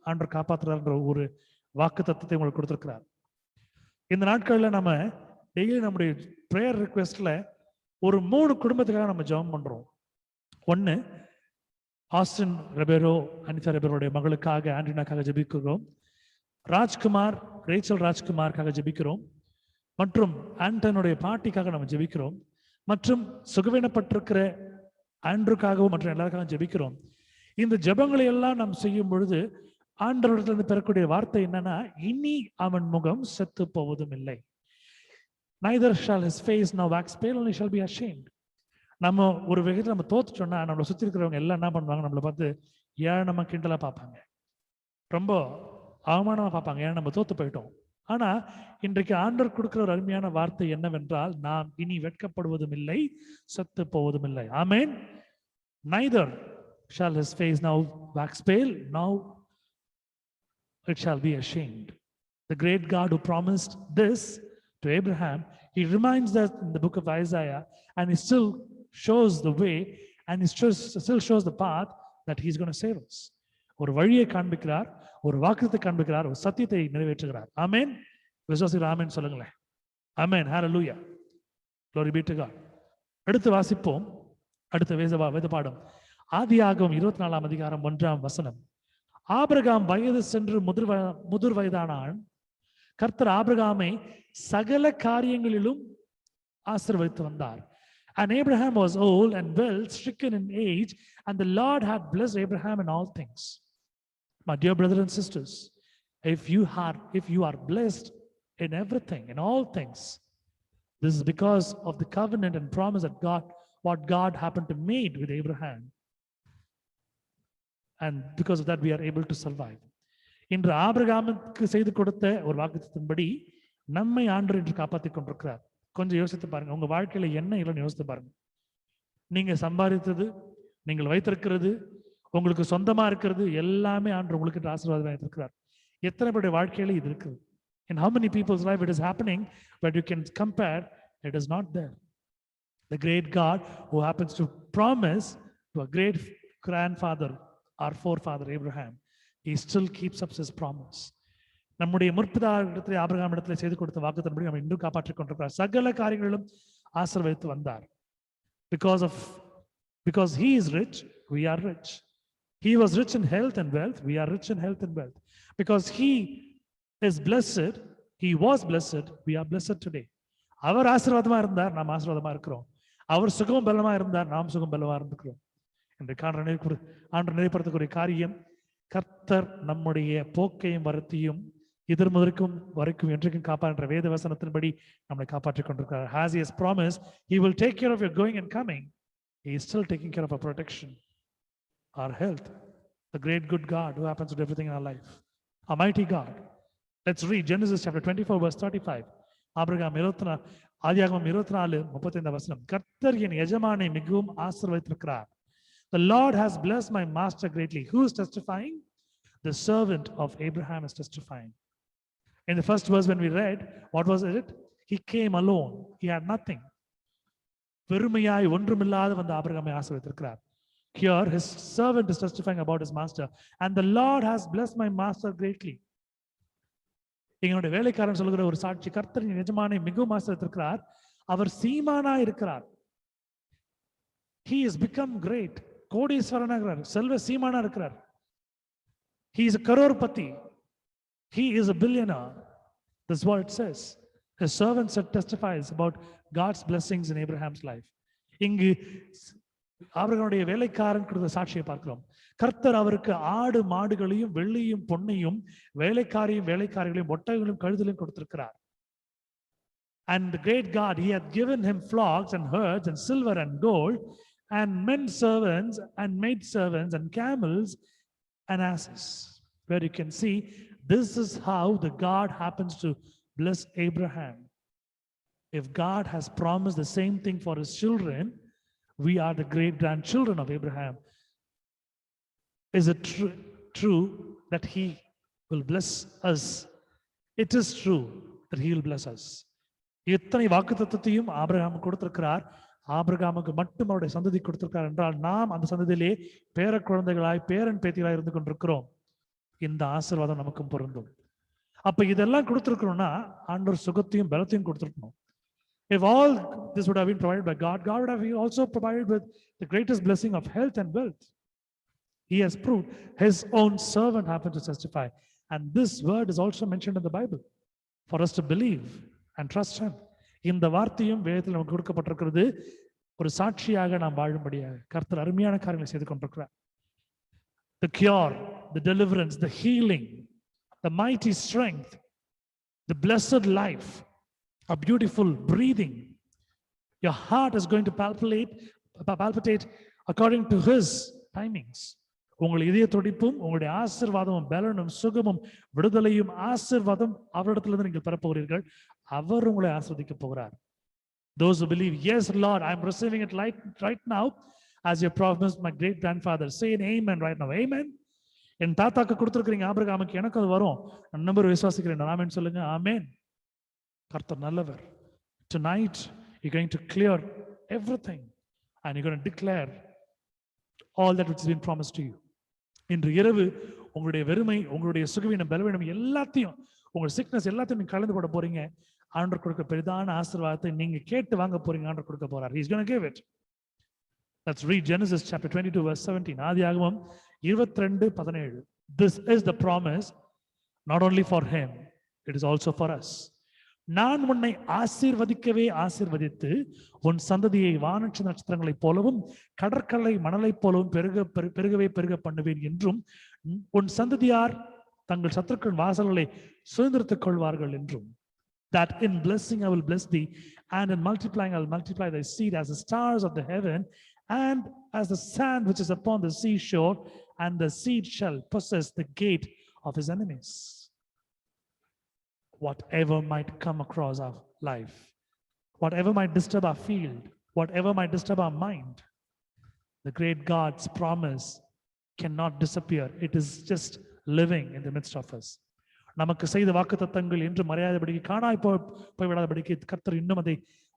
ஆண்டவர் காப்பாற்றுறார்ன்ற ஒரு வாக்கு தத்துவத்தை உங்களுக்கு கொடுத்திருக்கிறார். இந்த நாட்களில் நம்ம டெய்லி நம்முடைய ப்ரேயர் ரிக்வெஸ்ட்ல ஒரு 3 குடும்பத்துக்காக நம்ம ஜெபம் பண்றோம். ஒன்னு, ஆஸ்டின் ரெபேரோ, அனிதா ரெபேரோடைய மகளுக்காக ஆண்ட்ரினாக்காக ஜெபிக்கிறோம். ராஜ்குமார், ரேச்சல் ராஜ்குமார்க்காக ஜெபிக்கிறோம். மற்றும் ஆண்டனுடைய பாட்டிக்காக நம்ம ஜெபிக்கிறோம். மற்றும் சுகவீனப்பட்டிருக்கிற ஆண்ட்ருக்காகவும் மற்ற எல்லாருக்காகவும் ஜெபிக்கிறோம். இந்த ஜெபங்களை எல்லாம் நாம் செய்யும் பொழுது ஆண்டவரிடத்திலிருந்து பெறக்கூடிய வார்த்தை என்னன்னா, இனி அவன் முகம் செத்து போவதும் இல்லை. Neither shall his face now wax pale, only shall be ashamed. நம்ம ஒரு விதத்தில் நம்ம தோத்துட்டோம்னா நம்மளை சுற்றி இருக்கிறவங்க எல்லாம் என்ன பண்ணுவாங்க, நம்மளை பார்த்து ஏன் நம்ம கிண்டலா பார்ப்பாங்க, ரொம்ப அவமானமா பார்ப்பாங்க, ஏன் நம்ம தோத்து போயிட்டோம். ஆனா இன்றைக்கு ஆண்டவர் கொடுக்கிற ஒரு அருமையான வார்த்தை என்னவென்றால், நாம் இனி வெட்கப்படுவதும் இல்லை, செத்து போவதும் இல்லை. ஆமென். Neither shall his face now wax pale, now it shall be ashamed. The great God who promised this to Abraham, he reminds us in the book of Isaiah, and he still shows the way, and he still shows the path that he's going to save us. ஒரு வழியை காண்பிக்கிறார், ஒரு வாக்குத்தத்தை காண்பிக்கிறார், ஒரு சத்தியத்தை நிறைவேற்றுகிறார். ஆமென். விசுவாசிகள் ஆமென் சொல்லுங்களேன். ஆமென். ஹalleluya. Glory be to God. அடுத்து வாசிப்போம். அடுத்த வேத பாடம் ஆதியாகமம் 24ஆம் அதிகாரம் 1ஆம் வசனம். ஆபிரகாம் வயது சென்று முதிர் வயதானான். கர்த்தர் ஆபிரகாமை சகல காரியங்களிலும் ஆசீர்வதித்து வந்தார். And Abraham was old and well stricken in age, and the Lord had blessed Abraham in all things. My dear brothers and sisters, if you are blessed in everything, in all things, this is because of the covenant and promise that what God happened to made with Abraham. And because of that, we are able to survive. இன்று ஆபிரகாமுக்கு செய்து கொடுத்த ஒரு வாக்குத்தத்தின்படி நம்மை ஆண்டவர் இன்று காப்பாற்றிக் கொண்டிருக்கிறார். கொஞ்சம் யோசித்து பாருங்க, உங்க வாழ்க்கையில என்ன இல்லைன்னு யோசித்து பாருங்க. நீங்க சம்பாதித்தது, நீங்கள் வைத்திருக்கிறது, உங்களுக்கு சொந்தமா இருக்கிறது எல்லாமே ஆண்டவர் உங்களுக்கு ஆசீர்வாதம் வைத்திருக்கிறார். எத்தனை பேருடைய வாழ்க்கையில இது இருக்குது? In how many people's life it is happening, but you can compare, it is not there. The great God who happens to promise to a great grandfather, our forefather Abraham, he still keeps up his promise. நம்முடைய முற்பிதாவிடத்திலே Abraham இடத்திலே செய்து கொடுத்த வாக்குத்தத்தன்படி நம்ம இன்னும் காப்பாற்றிக் கொண்டிருக்கிறார். சகல காரியங்களிலும் ஆசீர்வதித்து வந்தார். Because he is rich, we are rich. He was rich in health and wealth, we are rich in health and wealth. Because he is blessed, he was blessed, we are blessed today. அவர் ஆசீர்வாதமா இருந்தார், நாம் ஆசீர்வாதமா இருக்கிறோம். அவர் சுகம் பலமா இருந்தார், நாம் சுகம் பலமா இருந்துக்கிறோம். இன்றைக்கு ஆண்டு நினைப்பதற்குரிய காரியம், கர்த்தர் நம்முடைய போக்கையும் வரத்தையும் எதிர்முதற்கும் வரைக்கும் என்றைக்கும் காப்பாற்ற வேத வசனத்தின்படி நம்மை காப்பாற்றிக் கொண்டிருக்கிறார். As he has promised, he will take care of your going and coming. He is still taking care of our protection, our health. The great good God who happens to do everything in our life. A mighty God. Let's read Genesis chapter 24 verse 35. ஆதியாகமம் 24:35 வசனம். கர்த்தர் என் எஜமானை மிகவும் ஆசீர்வதித்திருக்கிறார். The Lord has blessed my master greatly. Who is testifying? The servant of Abraham is testifying. In the first verse when we read, what was it? He came alone. He had nothing. வெறுமையாய் ஒன்றுமில்லாத வந்த ஆபிரகாமை ஆசீர்வதித்திருக்கிறார். Here his servant is testifying about his master, and the Lord has blessed my master greatly. எங்களுடைய வேலைக்காரன் சொல்லுகிற ஒரு சாட்சி, கர்த்தரின் எஜமானை மிகவும் ஆசீர்வதித்திருக்கிறார். அவர் சீமானா இருக்கிறார். He has become great. கோடீஸ்வரனா இருக்கிறார், செல்வ சீமானா இருக்கிறார். He is a crorepati. He is a billionaire. That's what it says. His servant testifies about God's blessings in Abraham's life. இங்கு ஆபிரகாமுடைய வேலைக்காரன் கொடுத்த சாட்சியை பார்க்கிறோம். கர்த்தர் அவருக்கு ஆடு மாடுகளையும் வெள்ளியும் பொன்னையும் வேலைக்காரிகளையும் ஒட்டகங்களையும் கழுதைகளையும் கொடுத்திருக்கிறார். And the great God, he had given him flocks and herds and silver and gold and men servants and maid servants and camels and asses. Where you can see, this is how the God happens to bless Abraham. If God has promised the same thing for his children, we are the great grandchildren of Abraham. Is it true that he will bless us? It is true that he will bless us. எத்தனை வாக்குத்தத்தத்தையும் Abraham கொடுத்திருக்கிறார். ஆபிரகாமுக்கு மட்டும் அவருடைய சந்ததி கொடுத்திருக்கிறார் என்றால், நாம் அந்த சந்ததியிலே பேர குழந்தைகளாய் பேரன் பேத்திகளாய் இருந்து கொண்டிருக்கிறோம். இந்த ஆசீர்வாதம் நமக்கும் பொருந்தும். அப்ப இதெல்லாம் கொடுத்திருக்கணும்னா ஆண்டவர் சுகத்தையும் பலத்தையும் கொடுத்திருக்கணும். If all this would have been provided by God, God would have also provided with the greatest blessing of health and wealth. He has proved. His own servant happened to testify. And this word is also mentioned in the Bible for us to believe and trust him. இந்த வார்த்தையும் வேதத்தில் நமக்கு கொடுக்கப்பட்டிருக்கிறது. ஒரு சாட்சியாக நாம் வாழும்படியாக கர்த்தர் அருமையான காரியங்களை செய்து கொண்டிருக்கிறார். The cure, the deliverance, the healing, the mighty strength, the blessed life, a beautiful breathing. Your heart is going to palpitate according to his timings. உங்கள் இதய துடிப்பும் உங்களுடைய ஆசீர்வாதமும் பலனும் சுகமும் விடுதலையும் ஆசீர்வாதம் அவரிடத்திலிருந்து நீங்கள் பெறப்போகிறீர்கள். அவர் உங்களை ஆசீர்வதிக்க போகிறார். Those who believe, yes Lord, I am receiving it right now, as you promised my great grandfather. Say an amen right now. Amen. என் தாத்தாக்கு கொடுத்திருக்கிறீங்க ஆபிரகாமுக்கு, எனக்கு அது வரும். நான் நம்பர் விசுவாசிக்கிறேன். ஆமென் சொல்லுங்க. ஆமென். கர்த்தர் நல்லவர். Tonight you're going to clear everything and you're going to declare all that which has been promised to you. இன்று இரவு உங்களுடைய வெறுமை, உங்களுடைய சுகவீனம், பலவீனம் எல்லாத்தையும், உங்களுடைய சிக்னஸ் எல்லாத்தையும் நீங்க கலந்து போட போறீங்க. ஆண்டவர் கொடுக்க பெரிதான ஆசீர்வாதத்தை நீங்க கேட்டு வாங்க போறீங்க. ஆண்டவர் கொடுக்க போறார். He's going to give it. Let's read Genesis chapter 22 verse 17. ஆதியாகமம் 22:17. This is the promise not only for him, it is also for us. நான் உன்னை ஆசீர்வதிக்கவே ஆசீர்வதித்து உன் சந்ததியை வானட்ச நட்சத்திரங்களைப் போலவும் கடற்கரை மணலைப் போலவும் பெருக பண்ணுவேன் என்றும் உன் சந்ததியார் தங்கள் சத்துருக்கள் வாசல்களை சுதந்திரத்துக் கொள்வார்கள் என்றும். That in blessing I will bless thee, and in multiplying I will multiply thy seed as the stars of the heaven and as the sand which is upon the seashore, and the seed shall possess the gate of his enemies. Whatever might come across our life, whatever might disturb our field, whatever might disturb our mind, the great God's promise cannot disappear. It is just living in the midst of us. நமக்கு செய்த வாக்குத்தத்தங்கள் என்று மறையாதபடிக்கு, காணாய் போய்விடாதபடிக்கு கர்த்தர் இன்னும் அதை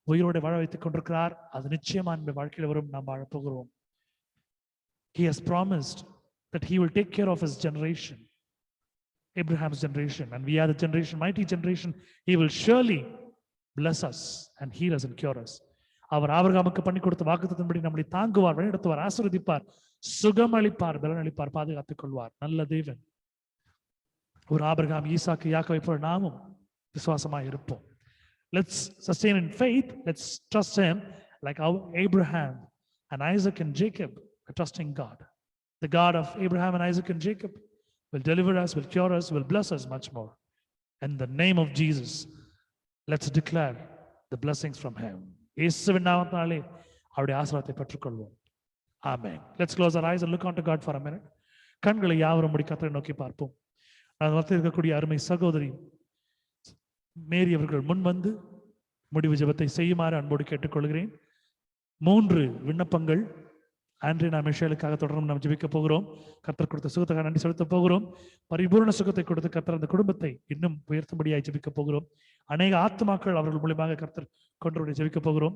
உயிரோடு வாழ வைத்துக் கொண்டிருக்கிறார். அது நிச்சயமா நம்முடைய வாழ்க்கையில் வரும். நாம் வாழ போகிறோம். He has promised that he will take care of his generation, Abraham's generation, and we are the generation, mighty generation. He will surely bless us and heal us and cure us. அவர் ஆபிரகாமுக்கு பண்ணி கொடுத்த வாக்குத்தத்தன்படி நம்மை தாங்குவார், வழிநடத்துவார், ஆசீர்வதிப்பார், சுகம் அளிப்பார், பலன் அளிப்பார், பாதுகாத்துக் கொள்வார். நல்ல தேவன். ஒரு ஆபிரகாம், ஈசாக்கு, யாக்கோபை போல நாமும் விசுவாசமாய் இருப்போம். Let's sustain in faith. Let's trust him like our Abraham and Isaac and Jacob are trusting God. The God of Abraham and Isaac and Jacob will deliver us, will cure us, will bless us much more. In the name of Jesus, let's declare the blessings from him. இயேசுவின் நாமத்தினாலே அவருடைய ஆசீர்வாதத்தை பெற்றுக்கொள்வோம். Amen. Let's close our eyes and look unto God for a minute. கண்களை யாவரும் மூடி கர்த்தரை நோக்கி பார்ப்போம். நான் வந்து இருக்கக்கூடிய அருமை சகோதரி மேரி அவர்கள் முன் வந்து முடிவு ஜெபத்தை செய்யுமாறு அன்போடு கேட்டுக்கொள்கிறேன். 3 விண்ணப்பங்கள் ஆண்ட்ரியா மிஷேலுக்காக தொடர்ந்து நாம் ஜெபிக்க போகிறோம். கர்த்தர் கொடுத்த சுகத்துக்காக நன்றி செலுத்த போகிறோம். பரிபூர்ண சுகத்தை கொடுத்து கர்த்தர் அந்த குடும்பத்தை இன்னும் உயர்த்தும்படியாய் ஜெபிக்க போகிறோம். அநேக ஆத்துமாக்கள் அவர்கள் மூலமாக கர்த்தர் கொண்டு ஜெபிக்க போகிறோம்.